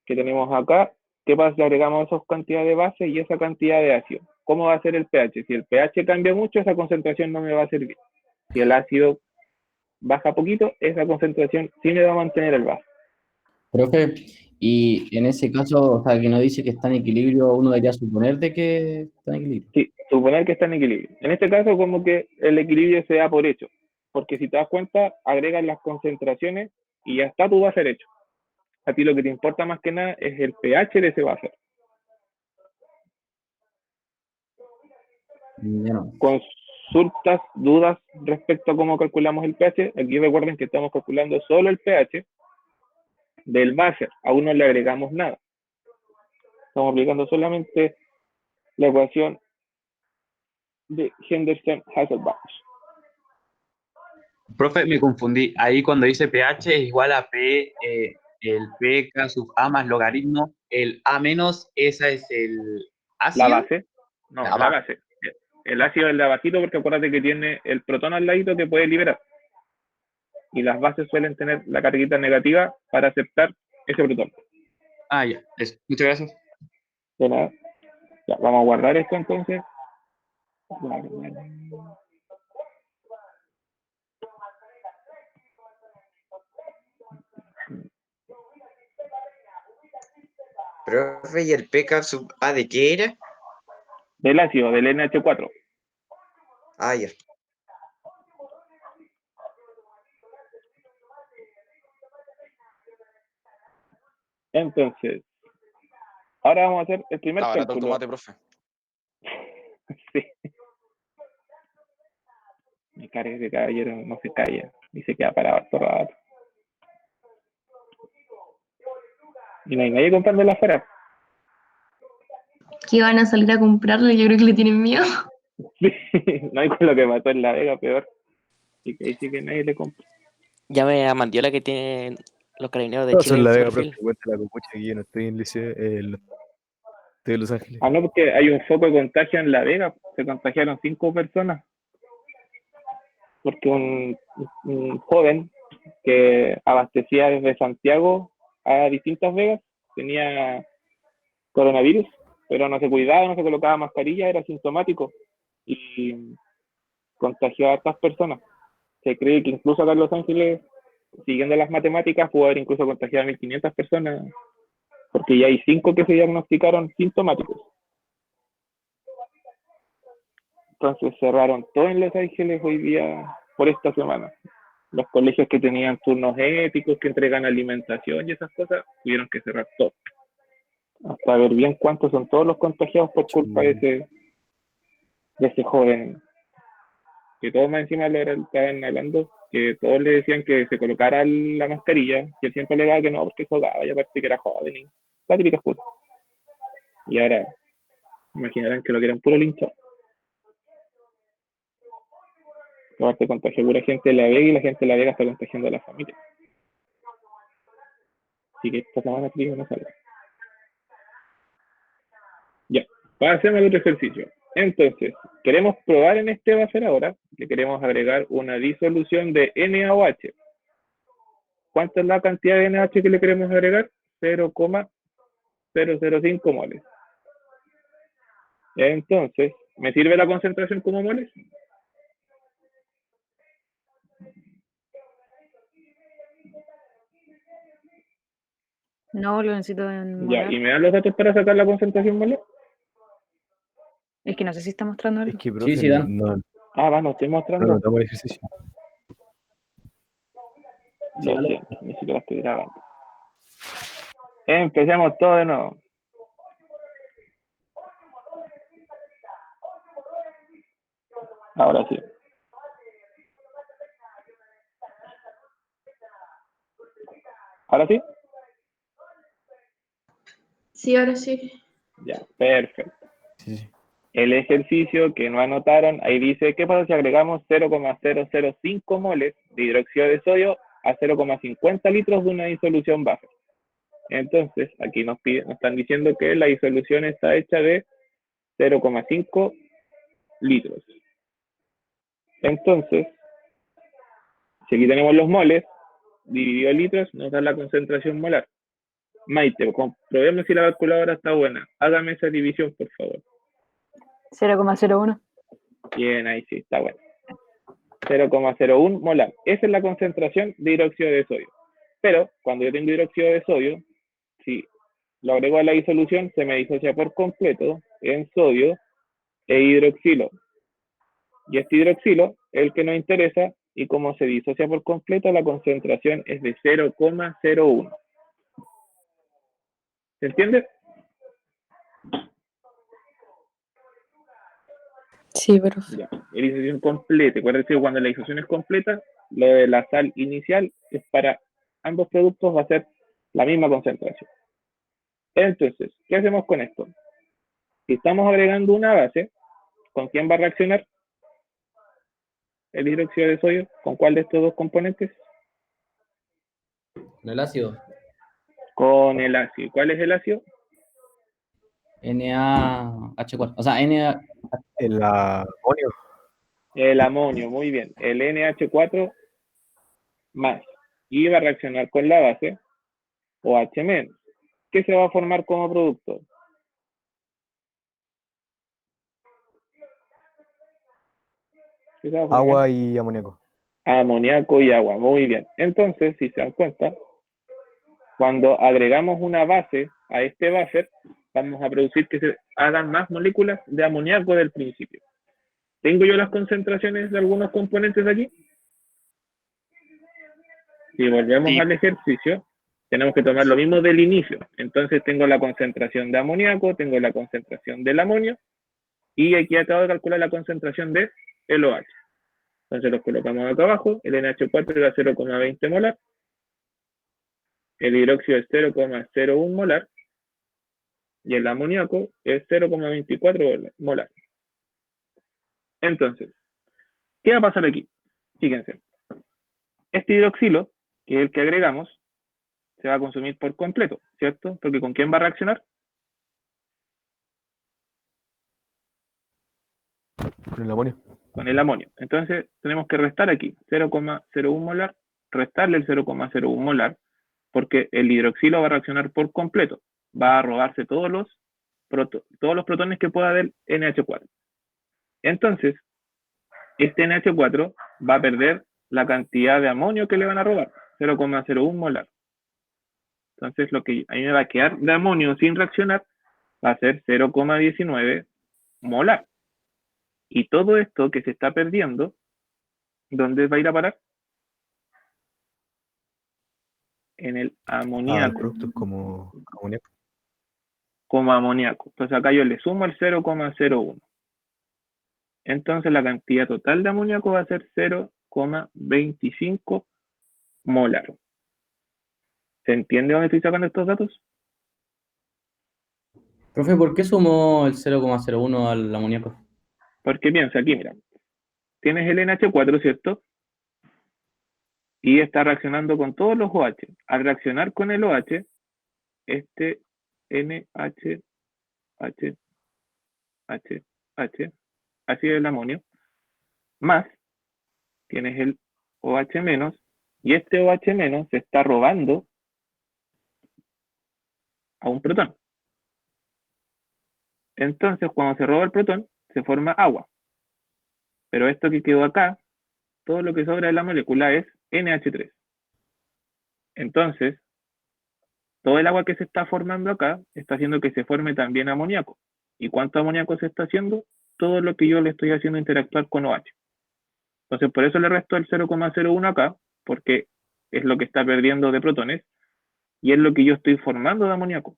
que tenemos acá. ¿Qué pasa si agregamos esa cantidad de base y esa cantidad de ácido? ¿Cómo va a ser el pH? Si el pH cambia mucho, esa concentración no me va a servir. Si el ácido baja poquito, esa concentración sí me va a mantener el base. Profe, y en ese caso, o sea, que no dice que está en equilibrio, uno debería suponer de que está en equilibrio. Sí, suponer que está en equilibrio. En este caso, como que el equilibrio se da por hecho. Porque si te das cuenta, agregas las concentraciones y ya está tu base hecho. A ti lo que te importa más que nada es el pH de ese base. Ya no. Consultas, dudas respecto a cómo calculamos el pH. Aquí recuerden que estamos calculando solo el pH del base. Aún no le agregamos nada. Estamos aplicando solamente la ecuación de Henderson-Hasselbalch. Profe, me confundí. Ahí cuando dice pH es igual a P, el pK sub A más logaritmo, el A menos, esa es el La ácido. base. No, La la base. El ácido es el de abajito porque acuérdate que tiene el protón al ladito que puede liberar. Y las bases suelen tener la carguita negativa para aceptar ese protón. Ah, ya. Eso. Muchas gracias. De nada. Ya, vamos a guardar esto entonces. Profe, ¿y el pK sub A de qué era? Del ácido, del NH4. Ah, ya. Entonces, ahora vamos a hacer el primer Está barato el cálculo. tomate, profe. Sí. Me carga ese caballero, no se calla. Y se queda parado todo el rato. Y no hay nadie comprando afuera. Que van a salir a comprarlo, yo creo que le tienen miedo. Sí, no hay con lo que mató en La Vega, peor. Y que ahí sí que nadie le compra. Llame a Mandiola que tiene Los carabineros de No, Chile son en La su Vega, perfil. profe, cuenta la copucha aquí, yo no estoy en liceo, estoy en Los Ángeles. Ah, no, porque hay un foco de contagio en La Vega. Se contagiaron 5 personas. Porque un joven que abastecía desde Santiago a distintas Vegas tenía coronavirus, pero no se cuidaba, no se colocaba mascarilla, era asintomático y contagió a estas personas. Se cree que incluso acá en Los Ángeles, siguiendo las matemáticas, pudo haber incluso contagiado a 1.500 personas, porque ya hay 5 que se diagnosticaron sintomáticos. Entonces cerraron todo en Los Ángeles hoy día por esta semana. Los colegios que tenían turnos éticos, que entregan alimentación y esas cosas, tuvieron que cerrar todo. Hasta ver bien cuántos son todos los contagiados por culpa de ese joven. Que todos más encima le estaban hablando, que todos le decían que se colocara la mascarilla, y él siempre alegaba que no, porque jugaba, y aparte que era joven, y la típica excusa. Y ahora, imaginarán que lo quieren puro linchar. Aparte contagió pura gente de La Vega y la gente de La Vega está contagiando a la familia. Así que esta semana trigo no sale. Ya, pasemos al otro ejercicio. Entonces, queremos probar en este buffer ahora, que queremos agregar una disolución de NaOH. ¿Cuánta es la cantidad de NaOH que le queremos agregar? 0,005 moles. Entonces, ¿me sirve la concentración como moles? No, lo necesito en Ya, molar. ¿y me dan los datos para sacar la concentración moles? Es que no sé si está mostrando algo. Es que, profe, Sí, Dan. Ah, va, no estoy no mostrando. notamos el ejercicio. Lo siento, ni siquiera estoy grabando. Empecemos todo de nuevo. Ahora sí. ¿Ahora sí? Sí, ahora sí. Ya, perfecto. Sí, sí. El ejercicio que no anotaron, ahí dice, ¿qué pasa si agregamos 0,005 moles de hidróxido de sodio a 0,50 litros de una disolución buffer? Entonces, aquí nos están diciendo que la disolución está hecha de 0,5 litros. Entonces, si aquí tenemos los moles, dividido en litros, nos da la concentración molar. Maite, comprobemos si la calculadora está buena. Hágame esa división, por favor. 0,01. Bien, ahí sí, está bueno. 0,01 molar. Esa es la concentración de hidróxido de sodio. Pero, cuando yo tengo hidróxido de sodio, si lo agrego a la disolución, se me disocia por completo en sodio e hidroxilo. Y este hidroxilo es el que nos interesa, y como se disocia por completo, la concentración es de 0,01. ¿Se entiende? Sí, profe. Ya. La disolución completa. Acuérdense que cuando la disolución es completa, lo de la sal inicial es para ambos productos, va a ser la misma concentración. Entonces, ¿qué hacemos con esto? Si estamos agregando una base, ¿con quién va a reaccionar el hidróxido de sodio? ¿Con cuál de estos dos componentes? ¿En el ácido? Con el ácido. ¿Cuál es el ácido? NaH4. O sea, Na... El amonio. El amonio, muy bien. El NH4 más. Y va a reaccionar con la base OH menos. ¿Qué se va a formar como producto? ¿Qué se va a formar? Agua y amoníaco. Amoníaco y agua, muy bien. Entonces, si se dan cuenta, cuando agregamos una base a este buffer, vamos a producir que se hagan más moléculas de amoníaco del principio. ¿Tengo yo las concentraciones de algunos componentes aquí? Si volvemos al ejercicio, tenemos que tomar lo mismo del inicio. Entonces tengo la concentración de amoníaco, tengo la concentración del amonio, y aquí acabo de calcular la concentración de el OH. Entonces los colocamos acá abajo, el NH4 era 0,20 molar, el hidróxido es 0,01 molar, y el amoníaco es 0,24 molar. Entonces, ¿qué va a pasar aquí? Fíjense, este hidroxilo, que es el que agregamos, se va a consumir por completo, ¿cierto? Porque ¿con quién va a reaccionar? Con el amonio. Con el amonio. Entonces tenemos que restar aquí 0,01 molar, restarle el 0,01 molar, porque el hidroxilo va a reaccionar por completo. Va a robarse todos los protones que pueda del NH4. Entonces, este NH4 va a perder la cantidad de amonio que le van a robar, 0,01 molar. Entonces, lo que a mí me va a quedar de amonio sin reaccionar va a ser 0,19 molar. Y todo esto que se está perdiendo, ¿dónde va a ir a parar? En el amoníaco. Productos como amoníaco. Como amoníaco. Entonces acá yo le sumo el 0,01. Entonces la cantidad total de amoníaco va a ser 0,25 molar. ¿Se entiende dónde estoy sacando estos datos? Profe, ¿por qué sumó el 0,01 al amoníaco? Porque piensa aquí, mira. Tienes el NH4, ¿cierto? Y está reaccionando con todos los OH. Al reaccionar con el OH, este NH, H, así es el amonio, más tienes el OH menos, y este OH menos se está robando a un protón. Entonces, cuando se roba el protón, se forma agua. Pero esto que quedó acá, todo lo que sobra de la molécula es NH3. Entonces, todo el agua que se está formando acá está haciendo que se forme también amoníaco. ¿Y cuánto amoníaco se está haciendo? Todo lo que yo le estoy haciendo interactuar con OH. Entonces, por eso le resto el 0,01 acá, porque es lo que está perdiendo de protones, y es lo que yo estoy formando de amoníaco.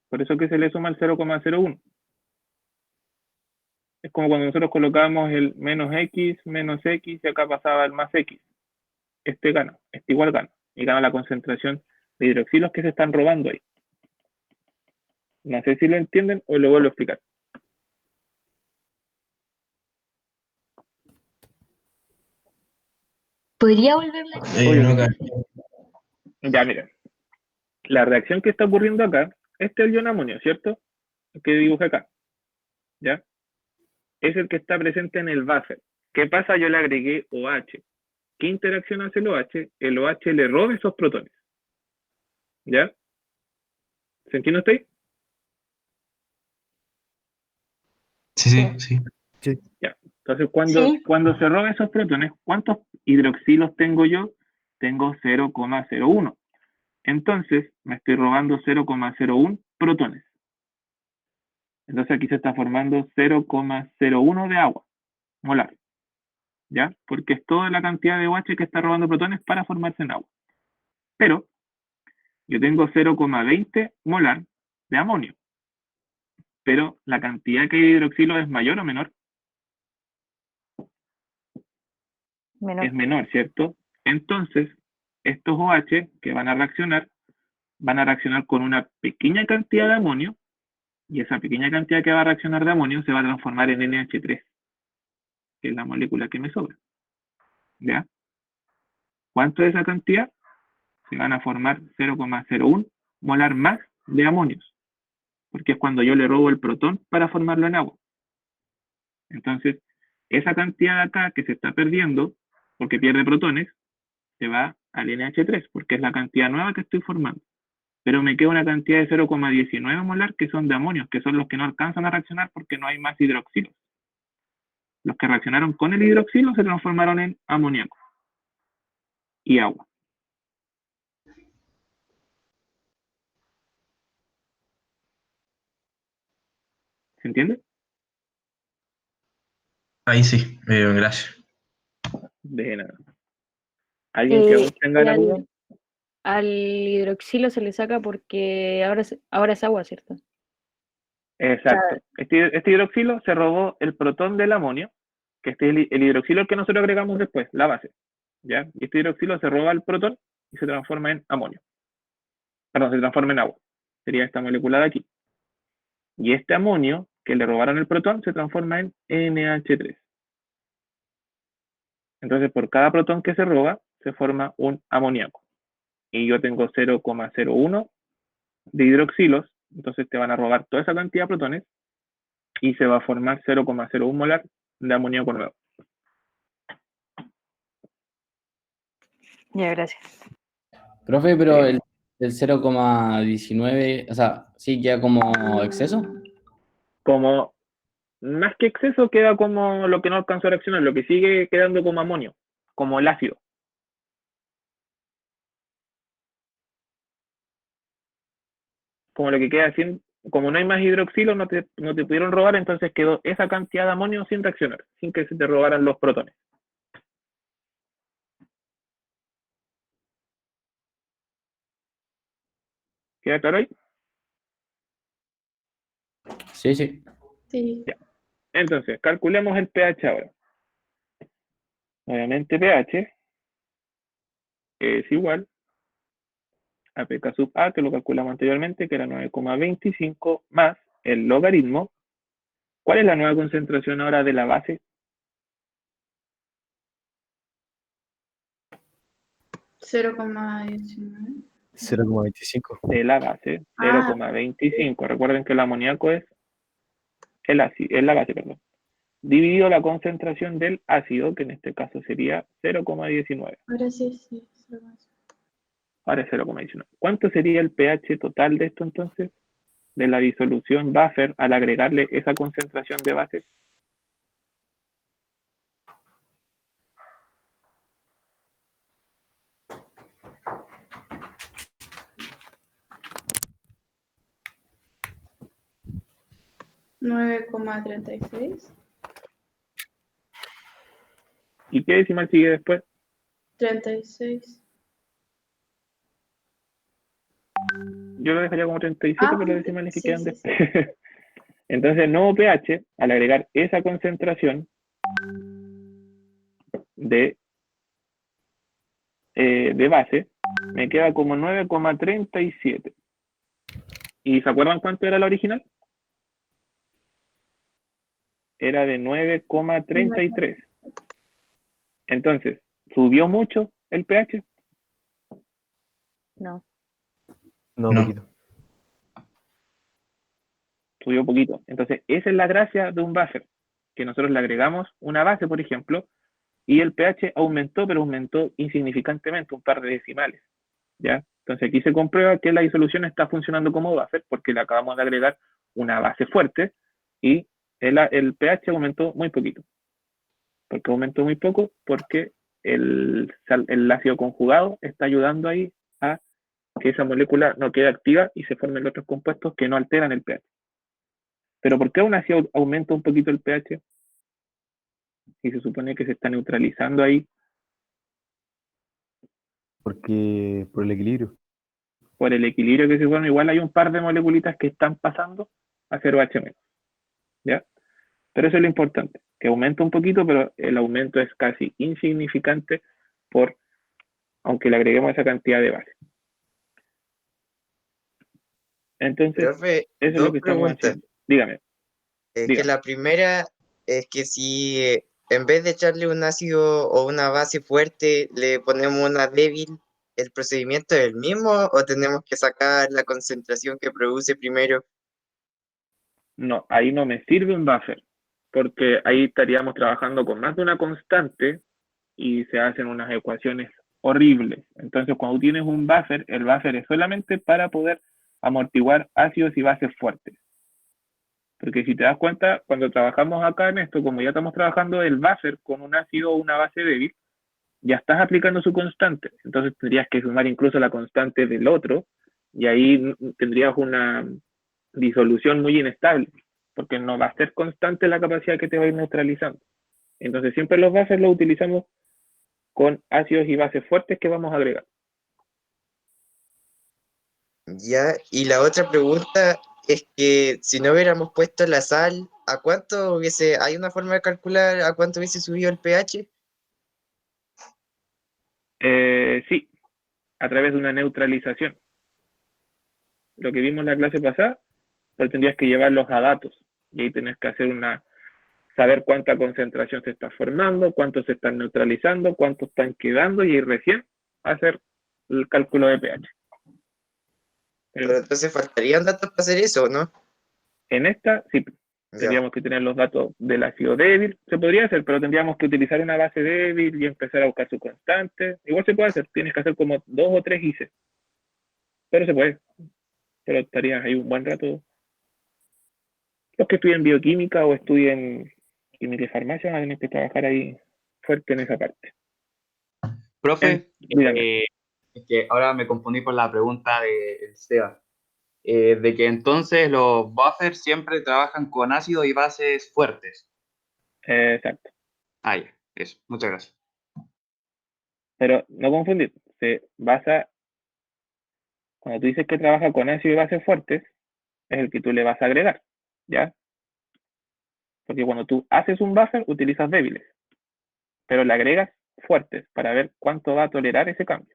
Por eso que se le suma el 0,01. Es como cuando nosotros colocábamos el menos X, y acá pasaba el más X. Este gana, este igual gana. Y gana la concentración de hidroxilos que se están robando ahí. No sé si lo entienden o lo vuelvo a explicar. ¿Podría volverla a Ya, miren. La reacción que está ocurriendo acá, este es el ion amonio, ¿cierto? El que dibujé acá. ¿Ya? Es el que está presente en el buffer. ¿Qué pasa? Yo le agregué OH. ¿Qué interacción hace el OH? El OH le roba esos protones. ¿Ya? ¿Se entiende usted? Sí. Ya. Entonces, cuando se roba esos protones, ¿cuántos hidroxilos tengo yo? Tengo 0,01. Entonces, me estoy robando 0,01 protones. Entonces, aquí se está formando 0,01 de agua molar. ¿Ya? Porque es toda la cantidad de OH que está robando protones para formarse en agua. Pero, yo tengo 0,20 molar de amonio. Pero la cantidad que hay de hidroxilo es mayor o menor. Menor. Es menor, ¿cierto? Entonces, estos OH que van a reaccionar con una pequeña cantidad de amonio, y esa pequeña cantidad que va a reaccionar de amonio se va a transformar en NH3, que es la molécula que me sobra. ¿Ya? ¿Cuánto es esa cantidad? Se van a formar 0,01 molar más de amonios, porque es cuando yo le robo el protón para formarlo en agua. Entonces, esa cantidad de acá que se está perdiendo, porque pierde protones, se va al NH3, porque es la cantidad nueva que estoy formando. Pero me queda una cantidad de 0,19 molar que son de amonios, que son los que no alcanzan a reaccionar porque no hay más hidroxilos. Los que reaccionaron con el hidroxilo se transformaron en amoníaco y agua. ¿Se entiende? Ahí sí, gracias. De nada. ¿Alguien que aún tenga la duda? Al hidroxilo se le saca porque ahora es agua, ¿cierto? Exacto. Este hidroxilo se robó el protón del amonio, que este es el hidroxilo que nosotros agregamos después, la base. ¿Ya? Y este hidroxilo se roba el protón y se transforma en amonio. Perdón, se transforma en agua. Sería esta molécula de aquí. Y este amonio, que le robaron el protón, se transforma en NH3. Entonces, por cada protón que se roba, se forma un amoníaco. y yo tengo 0,01 de hidroxilos, entonces te van a robar toda esa cantidad de protones y se va a formar 0,01 molar de amoníaco nuevo. Ya, gracias. Profe, pero el 0,19, o sea, sí queda como exceso. Como más que exceso, queda como lo que no alcanzó a reaccionar, lo que sigue quedando como amonio, como el ácido. Como lo que queda sin, como no hay más hidroxilo, no te pudieron robar, entonces quedó esa cantidad de amonio sin reaccionar, sin que se te robaran los protones. ¿Queda claro ahí? Sí, sí. Sí. Ya. Entonces, calculemos el pH ahora. Obviamente pH es igual a pK sub A, que lo calculamos anteriormente, que era 9,25, más el logaritmo. ¿Cuál es la nueva concentración ahora de la base? 0,19. 0,25. De la base, 0,25. Recuerden que el amoníaco es el ácido, es la base, perdón. Dividido la concentración del ácido, que en este caso sería 0,19. Ahora sí. Ahora es 0,19. ¿Cuánto sería el pH total de esto entonces? De la disolución buffer al agregarle esa concentración de base. $9,36. ¿Y qué decimal sigue después? 36. Yo lo dejaría como 37, pero los decimales que quedan sí. después. Entonces, el nuevo pH, al agregar esa concentración de base, me queda como 9,37. ¿Y se acuerdan cuánto era la original? Era de 9,33. Entonces, ¿subió mucho el pH? No. No, No. poquito. Subió poquito. Entonces, esa es la gracia de un buffer, que nosotros le agregamos una base, por ejemplo, y el pH aumentó, pero aumentó insignificantemente, un par de decimales, ¿ya? Entonces, aquí se comprueba que la disolución está funcionando como buffer, porque le acabamos de agregar una base fuerte, y el pH aumentó muy poquito. ¿Por qué aumentó muy poco? Porque el ácido conjugado está ayudando ahí a que esa molécula no quede activa y se formen otros compuestos que no alteran el pH. Pero ¿por qué aún así aumenta un poquito el pH? Si se supone que se está neutralizando ahí. Porque por el equilibrio. Por el equilibrio que se forma, igual hay un par de moleculitas que están pasando a 0H-, ¿ya? Pero eso es lo importante, que aumenta un poquito, pero el aumento es casi insignificante aunque le agreguemos esa cantidad de base. Entonces, Profe, eso es lo dos que estamos preguntas. haciendo. Dígame. Que la primera es que si en vez de echarle un ácido o una base fuerte, le ponemos una débil, ¿el procedimiento es el mismo o tenemos que sacar la concentración que produce primero? No, ahí no me sirve un buffer, porque ahí estaríamos trabajando con más de una constante y se hacen unas ecuaciones horribles. Entonces, cuando tienes un buffer, el buffer es solamente para poder amortiguar ácidos y bases fuertes. Porque si te das cuenta, cuando trabajamos acá en esto, como ya estamos trabajando el buffer con un ácido o una base débil, ya estás aplicando su constante. Entonces tendrías que sumar incluso la constante del otro, y ahí tendrías una disolución muy inestable, porque no va a ser constante la capacidad que te va a ir neutralizando. Entonces siempre los buffers los utilizamos con ácidos y bases fuertes que vamos a agregar. Ya, y la otra pregunta es que si no hubiéramos puesto la sal, ¿a cuánto hubiese, hay una forma de calcular a cuánto hubiese subido el pH? Sí, a través de una neutralización. Lo que vimos en la clase pasada, pero tendrías que llevarlos a datos, y ahí tenés que hacer saber cuánta concentración se está formando, cuántos se están neutralizando, cuántos están quedando, y ahí recién hacer el cálculo de pH. Pero entonces faltarían datos para hacer eso, ¿no? En esta, sí, Ya. tendríamos que tener los datos del ácido débil. Se podría hacer, pero tendríamos que utilizar una base débil y empezar a buscar su constante. Igual se puede hacer, tienes que hacer como 2 o 3 IC. Pero se puede. Pero estarías ahí un buen rato. Los que estudien bioquímica o estudien química y farmacia van a tener que trabajar ahí fuerte en esa parte. Profe, Dígame. es que ahora me confundí con la pregunta de Seba. De que entonces los buffers siempre trabajan con ácidos y bases fuertes. Exacto. Ah, ya, eso. Muchas gracias. Pero no confundir. Se basa, cuando tú dices que trabaja con ácido y bases fuertes, es el que tú le vas a agregar, ¿ya? Porque cuando tú haces un buffer, utilizas débiles, pero le agregas fuertes para ver cuánto va a tolerar ese cambio.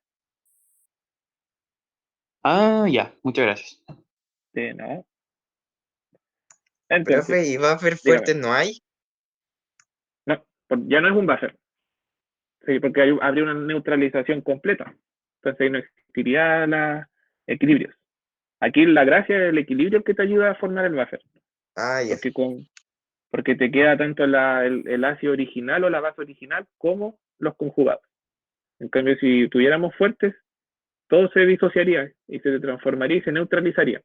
Ah, ya, muchas gracias. De nada. Entonces, Profe, ¿y buffer dígame. fuerte no hay? No, ya no es un buffer. Sí, porque habría una neutralización completa. Entonces ahí no existiría equilibrios. Aquí la gracia es el equilibrio que te ayuda a formar el buffer. Ah, ya. Porque te queda tanto el ácido original o la base original como los conjugados. En cambio, si tuviéramos fuertes, todo se disociaría y se transformaría y se neutralizaría.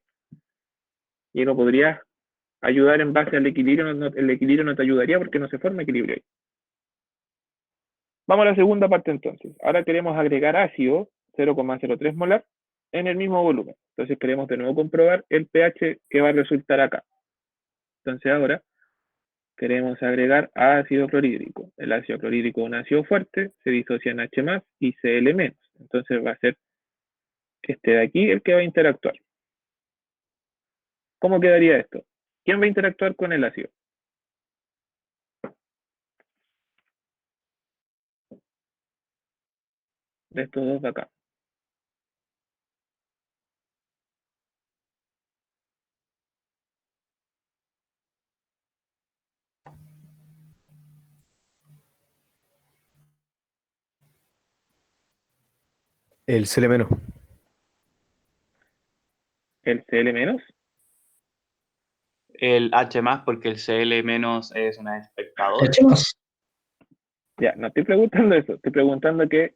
Y no podrías ayudar en base al equilibrio, el equilibrio no te ayudaría porque no se forma equilibrio ahí. Vamos a la segunda parte entonces. Ahora queremos agregar ácido 0,03 molar en el mismo volumen. Entonces queremos de nuevo comprobar el pH que va a resultar acá. Entonces ahora queremos agregar ácido clorhídrico. El ácido clorhídrico es un ácido fuerte, se disocia en H+ y Cl-. Entonces va a ser este de aquí el que va a interactuar. ¿Cómo quedaría esto? ¿Quién va a interactuar con el ácido? De estos dos de acá. El Cl-. ¿El Cl-? El H+, porque el Cl- es una espectadora. H más. Ya, no estoy preguntando eso. Estoy preguntando que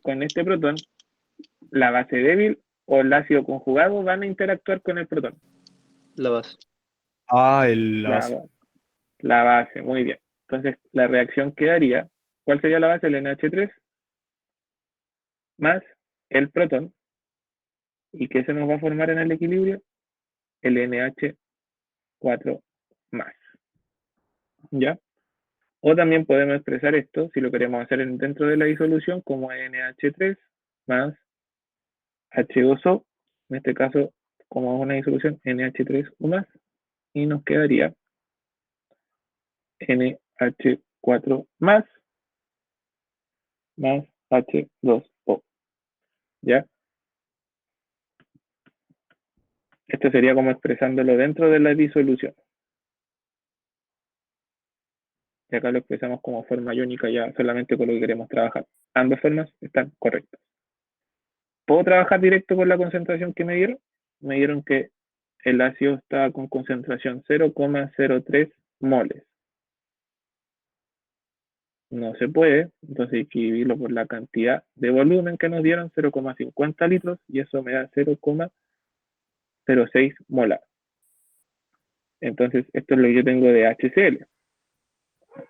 con este protón, la base débil o el ácido conjugado van a interactuar con el protón. La base. Ah, la base. La base, muy bien. Entonces, la reacción quedaría, ¿cuál sería la base? El NH3 más el protón. ¿Y qué se nos va a formar en el equilibrio? El NH4 más. ¿Ya? O también podemos expresar esto, si lo queremos hacer dentro de la disolución, como NH3 más H2O. En este caso, como es una disolución, NH3O más. Y nos quedaría NH4 más H2O. ¿Ya? Esto sería como expresándolo dentro de la disolución. Y acá lo expresamos como forma iónica ya solamente con lo que queremos trabajar. Ambas formas están correctas. ¿Puedo trabajar directo con la concentración que me dieron? Me dieron que el ácido está con concentración 0,03 moles. No se puede, entonces hay que dividirlo por la cantidad de volumen que nos dieron, 0,50 litros, y eso me da 0,06 molar. Entonces, esto es lo que yo tengo de HCl.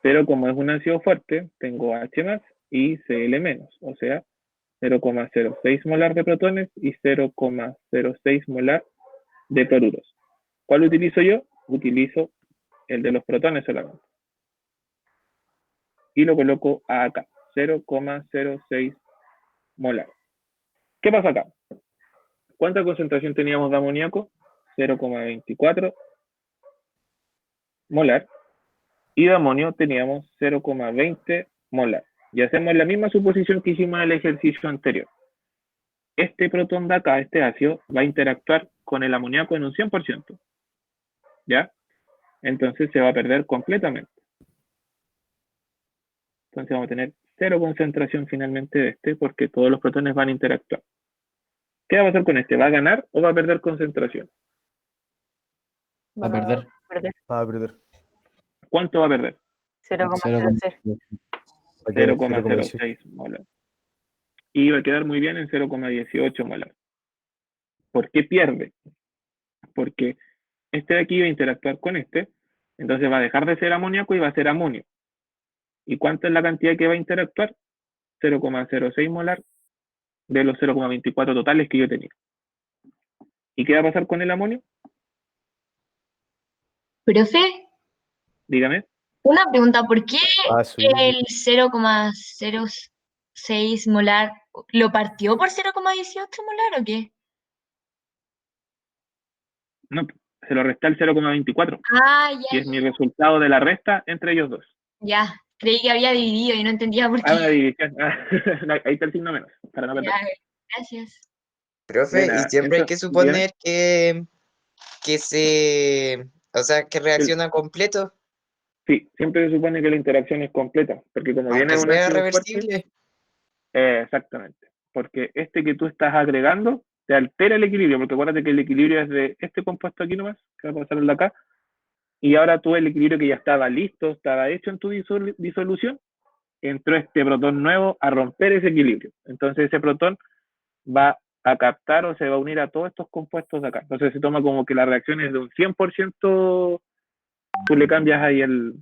Pero como es un ácido fuerte, tengo H+ y Cl-, o sea, 0,06 molar de protones y 0,06 molar de cloruros. ¿Cuál utilizo yo? Utilizo el de los protones solamente. Y lo coloco acá, 0,06 molar. ¿Qué pasa acá? ¿Cuánta concentración teníamos de amoníaco? 0,24 molar. Y de amonio teníamos 0,20 molar. Y hacemos la misma suposición que hicimos en el ejercicio anterior. Este protón de acá, este ácido, va a interactuar con el amoníaco en un 100%. ¿Ya? Entonces se va a perder completamente. Entonces vamos a tener Cero concentración finalmente de este, porque todos los protones van a interactuar. ¿Qué va a pasar con este? ¿Va a ganar o va a perder concentración? Va a perder. Va a perder. ¿Cuánto va a perder? 0,00. Va a quedar en 0,06 molar. Y va a quedar muy bien en 0,18 molar. ¿Por qué pierde? Porque este de aquí va a interactuar con este, entonces va a dejar de ser amoníaco y va a ser amonio. ¿Y cuánto es la cantidad que va a interactuar? 0,06 molar de los 0,24 totales que yo tenía. ¿Y qué va a pasar con el amonio? Profe, Dígame. una pregunta, ¿por qué Va a subir. el 0,06 molar lo partió por 0,18 molar o qué? No, se lo resta el 0,24, Ah, que ya, es mi resultado de la resta entre ellos dos. ya. Creí que había dividido y no entendía por Ah, una qué. división. Ahí está el signo menos, para no perder. Ya, gracias. Profe, De y nada. siempre hay que Entonces, dígame. suponer o sea, que reacciona completo, Sí, siempre se supone que la interacción es completa, porque como viene aunque un sea ácido fuerte, reversible. exactamente, porque este que tú estás agregando te altera el equilibrio, porque acuérdate que el equilibrio es de este compuesto aquí nomás, que va a pasar de acá, y ahora tú el equilibrio que ya estaba listo, estaba hecho en tu disolución, entró este protón nuevo a romper ese equilibrio. Entonces ese protón va a captar o se va a unir a todos estos compuestos de acá. Entonces se toma como que la reacción es de un 100%, tú le cambias ahí el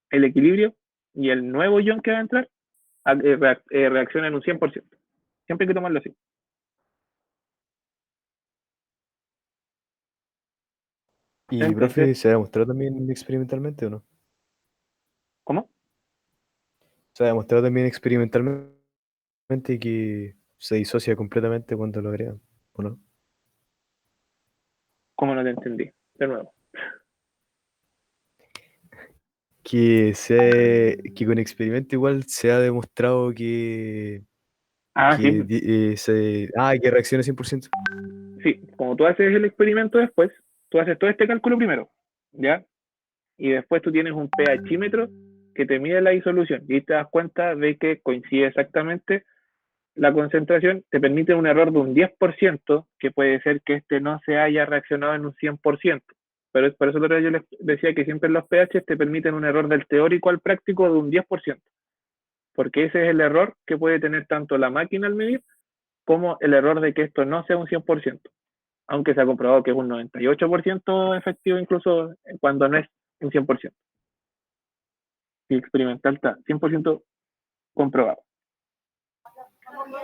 equilibrio y el nuevo ion que va a entrar reacciona en un 100%. Siempre hay que tomarlo así. Y, Entonces, profe, ¿se ha demostrado también experimentalmente o no? ¿cómo? Se ha demostrado también experimentalmente que se disocia completamente cuando lo agregan, ¿o no? ¿Cómo no te entendí? De nuevo. Que con experimento igual se ha demostrado que, Sí, que reacciona 100%. sí, como tú haces el experimento después, tú haces todo este cálculo primero, ¿ya? Y después tú tienes un pHímetro que te mide la disolución y te das cuenta de que coincide exactamente la concentración, te permite un error de un 10%, que puede ser que este no se haya reaccionado en un 100%. Pero es por eso yo les decía que siempre los pH te permiten un error del teórico al práctico de un 10%, porque ese es el error que puede tener tanto la máquina al medir como el error de que esto no sea un 100%, aunque se ha comprobado que es un 98% efectivo incluso cuando no es un 100%. Y experimental está 100% comprobado.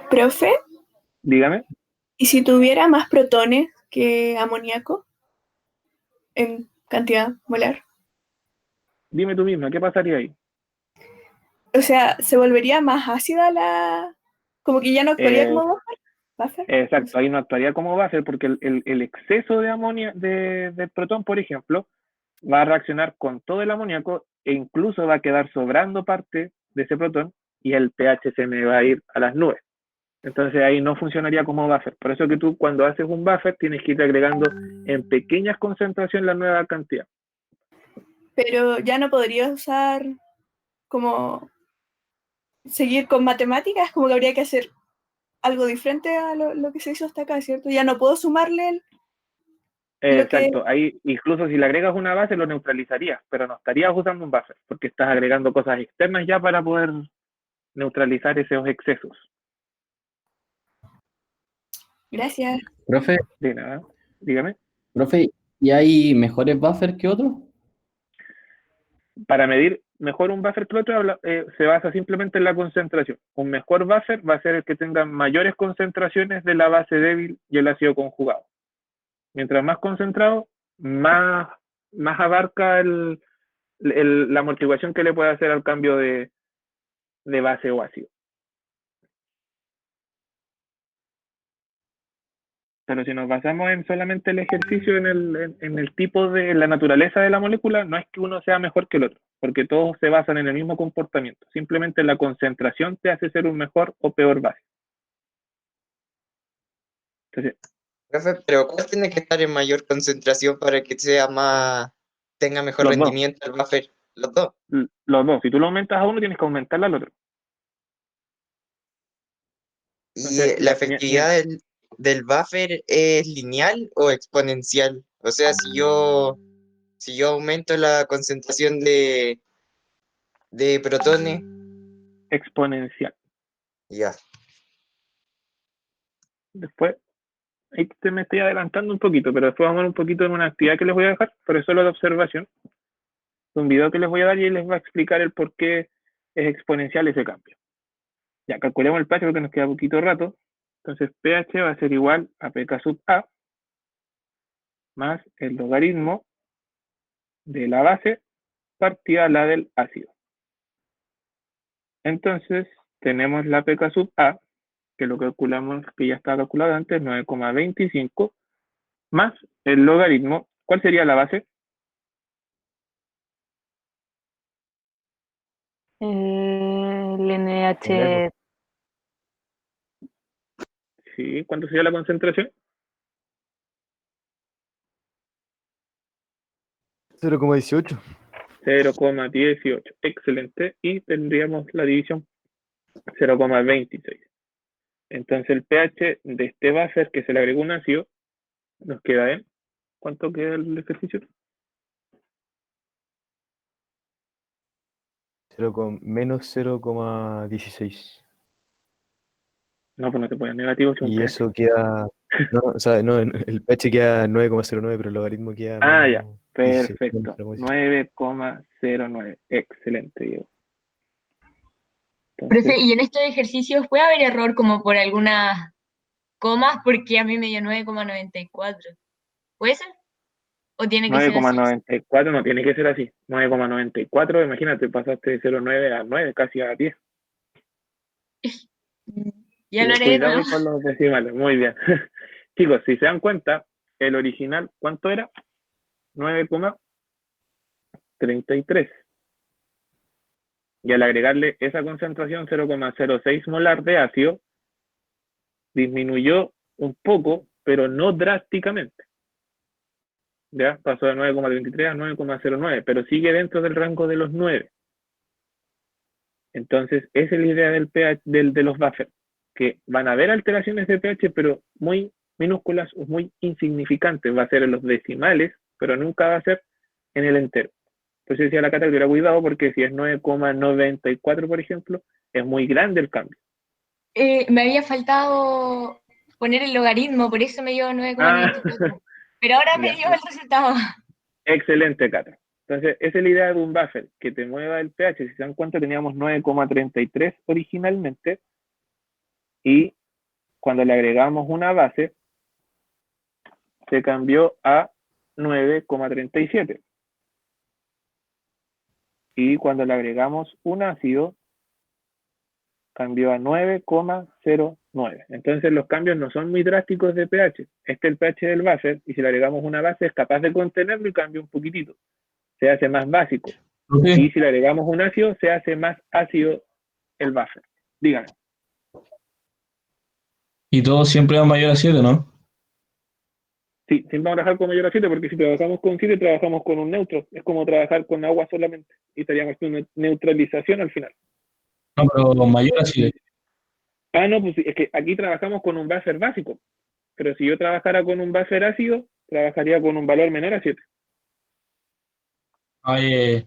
Profe, Dígame. ¿y si tuviera más protones que amoníaco en cantidad molar? Dime tú misma, ¿qué pasaría ahí? O sea, ¿se volvería más ácida la...? Como que ya no actuaría como buffer? Exacto, ahí no actuaría como buffer porque el exceso de amonio del protón, por ejemplo, va a reaccionar con todo el amoníaco e incluso va a quedar sobrando parte de ese protón y el pH se me va a ir a las nubes. Entonces ahí no funcionaría como buffer. Por eso que tú cuando haces un buffer tienes que ir agregando en pequeñas concentraciones la nueva cantidad. Pero ya no podría usar como seguir con matemáticas, como que habría que hacer algo diferente a lo que se hizo hasta acá, ¿cierto? Ya no puedo sumarle lo que... Exacto, ahí incluso si le agregas una base lo neutralizarías, pero no estarías usando un buffer porque estás agregando cosas externas ya para poder neutralizar esos excesos. Gracias. Profe, De nada, dígame. profe, ¿y hay mejores buffers que otros? Para medir mejor un buffer que el otro se basa simplemente en la concentración. Un mejor buffer va a ser el que tenga mayores concentraciones de la base débil y el ácido conjugado. Mientras más concentrado, más abarca la amortiguación que le puede hacer al cambio de base o ácido. Pero si nos basamos en solamente el ejercicio, en el tipo de la naturaleza de la molécula, no es que uno sea mejor que el otro, porque todos se basan en el mismo comportamiento. Simplemente la concentración te hace ser un mejor o peor base. Entonces, Profe, pero ¿cuál tiene que estar en mayor concentración para que tenga mejor los dos. rendimiento el buffer? Los dos. Los dos. Si tú lo aumentas a uno, tienes que aumentarle al otro. ¿Y Entonces, la efectividad del buffer es lineal o exponencial? O sea, si yo aumento la concentración de protones, exponencial. ya. Después, ahí me estoy adelantando un poquito, pero después vamos a ver un poquito en una actividad que les voy a dejar, pero es solo de observación. Un video que les voy a dar y les va a explicar el por qué es exponencial ese cambio. Ya, calculemos el pH porque nos queda poquito rato. Entonces, pH va a ser igual a pK sub A más el logaritmo de la base partida la del ácido. Entonces, tenemos la pK sub A, que lo calculamos, que ya está calculado antes, 9,25, más el logaritmo. ¿Cuál sería la base? El NH. Sí, ¿cuánto sería la concentración? 0,18. 0,18. Excelente. Y tendríamos la división 0,26. Entonces el pH de este buffer que se le agregó un ácido nos queda en... ¿Cuánto queda el ejercicio? Menos 0,16. No, pues no te pones negativo. Si un Y pH. eso queda. No, o sea, no, el pH queda 9,09, pero el logaritmo queda Ah, ya. menos 16, Perfecto. menos 9,09. Excelente, Diego. Profe, Entonces, y en estos ejercicios puede haber error como por algunas comas, porque a mí me dio 9,94. ¿Puede ser? ¿O tiene que ser así? 9,94 no tiene que ser así. 9,94, imagínate, pasaste de 0,9 a 9, casi a 10. Ya lo haré de Cuidado nuevo. con los decimales, muy bien. Chicos, si se dan cuenta, el original, ¿cuánto era? 9,33. Y al agregarle esa concentración, 0,06 molar de ácido, disminuyó un poco, pero no drásticamente. ¿Ya? Pasó de 9,33 a 9,09, pero sigue dentro del rango de los 9. Entonces, esa es la idea del pH, de los buffers, que van a haber alteraciones de pH, pero muy minúsculas o muy insignificantes. Va a ser en los decimales, pero nunca va a ser en el entero. Por eso decía la Cata que hubiera cuidado, porque si es 9,94, por ejemplo, es muy grande el cambio. Me había faltado poner el logaritmo, por eso me dio 9,94. Pero ahora me Ya. dio el resultado. Excelente, Cata. Entonces, esa es la idea de un buffer, que te mueva el pH. Si se dan cuenta, teníamos 9,33 originalmente, y cuando le agregamos una base, se cambió a 9,37. Y cuando le agregamos un ácido, cambió a 9,09. Entonces los cambios no son muy drásticos de pH. Este es el pH del buffer, y si le agregamos una base es capaz de contenerlo y cambia un poquitito. Se hace más básico. Okay. Y si le agregamos un ácido, se hace más ácido el buffer. Dígame. Y todo siempre va mayor a 7, ¿no? Sí, siempre vamos a trabajar con mayor a 7, porque si trabajamos con 7, trabajamos con un neutro. Es como trabajar con agua solamente. Y estaríamos haciendo una neutralización al final. No, pero mayor a 7. Ah, no, pues es que aquí trabajamos con un buffer básico. Pero si yo trabajara con un buffer ácido, trabajaría con un valor menor a 7.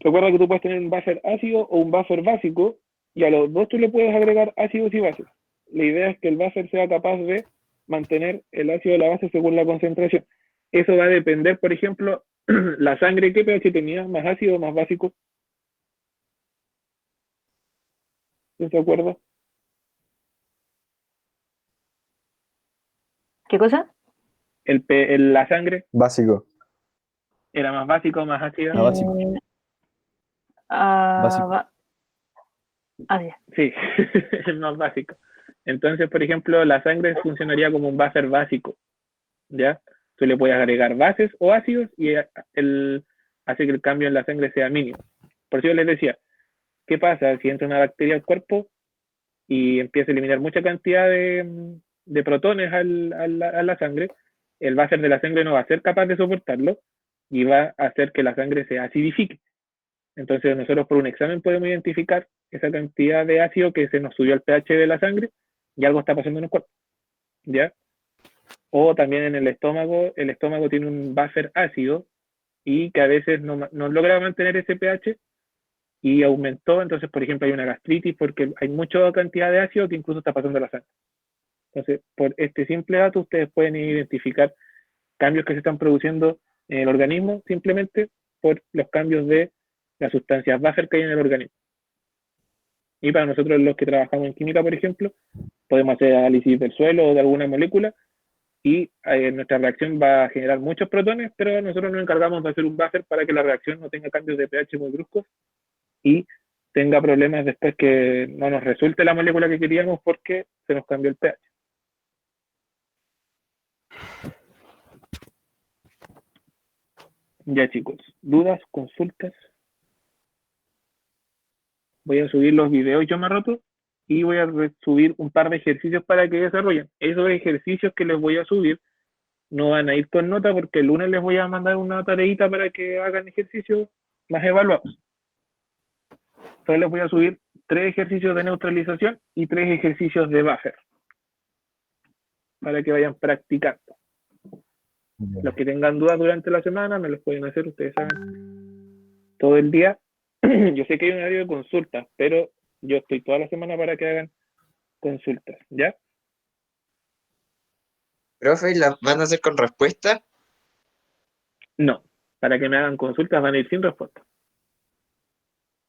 Recuerda que tú puedes tener un buffer ácido o un buffer básico, y a los dos tú le puedes agregar ácidos y bases. La idea es que el buffer sea capaz de mantener el ácido de la base según la concentración. Eso va a depender, por ejemplo, la sangre, ¿qué pH tenía? ¿Más ácido o más básico? ¿Estás de acuerdo? ¿Qué cosa? La sangre Básico. era más básico o más ácida. Básico. Básico. Ya. Sí, es más básico. Entonces, por ejemplo, la sangre funcionaría como un buffer básico, ¿ya? Tú le puedes agregar bases o ácidos y hace que el cambio en la sangre sea mínimo. Por eso yo les decía, ¿qué pasa si entra una bacteria al cuerpo y empieza a eliminar mucha cantidad de protones a la sangre? El buffer de la sangre no va a ser capaz de soportarlo y va a hacer que la sangre se acidifique. Entonces nosotros por un examen podemos identificar esa cantidad de ácido que se nos subió al pH de la sangre y algo está pasando en el cuerpo, ¿ya? O también en el estómago tiene un buffer ácido y que a veces no logra mantener ese pH y aumentó, entonces, por ejemplo, hay una gastritis porque hay mucha cantidad de ácido que incluso está pasando a la sangre. Entonces, por este simple dato, ustedes pueden identificar cambios que se están produciendo en el organismo simplemente por los cambios de las sustancias buffer que hay en el organismo. Y para nosotros los que trabajamos en química, por ejemplo, podemos hacer análisis del suelo o de alguna molécula y nuestra reacción va a generar muchos protones, pero nosotros nos encargamos de hacer un buffer para que la reacción no tenga cambios de pH muy bruscos y tenga problemas después que no nos resulte la molécula que queríamos porque se nos cambió el pH. Ya chicos, dudas, consultas. Voy a subir los videos yo más rato y voy a subir un par de ejercicios para que desarrollen. Esos ejercicios que les voy a subir no van a ir con nota porque el lunes les voy a mandar una tareita para que hagan ejercicios más evaluados. Entonces les voy a subir 3 ejercicios de neutralización y 3 ejercicios de buffer para que vayan practicando. Los que tengan dudas durante la semana me los pueden hacer, ustedes saben, todo el día. Yo sé que hay un horario de consultas, pero yo estoy toda la semana para que hagan consultas, ¿ya? Profe, ¿las van a hacer con respuesta? No, para que me hagan consultas van a ir sin respuesta.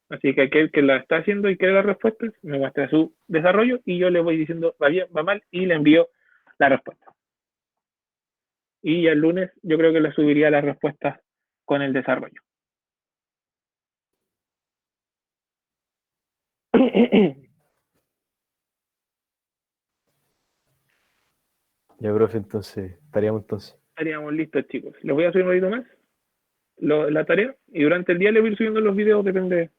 Así que aquel que la está haciendo y quiere las respuestas, me muestra su desarrollo y yo le voy diciendo va bien, va mal y le envío la respuesta. Y el lunes yo creo que le subiría las respuestas con el desarrollo. Ya, profe, entonces, estaríamos entonces. Estaríamos listos, chicos. Les voy a subir un poquito más la tarea y durante el día les voy a ir subiendo los videos, depende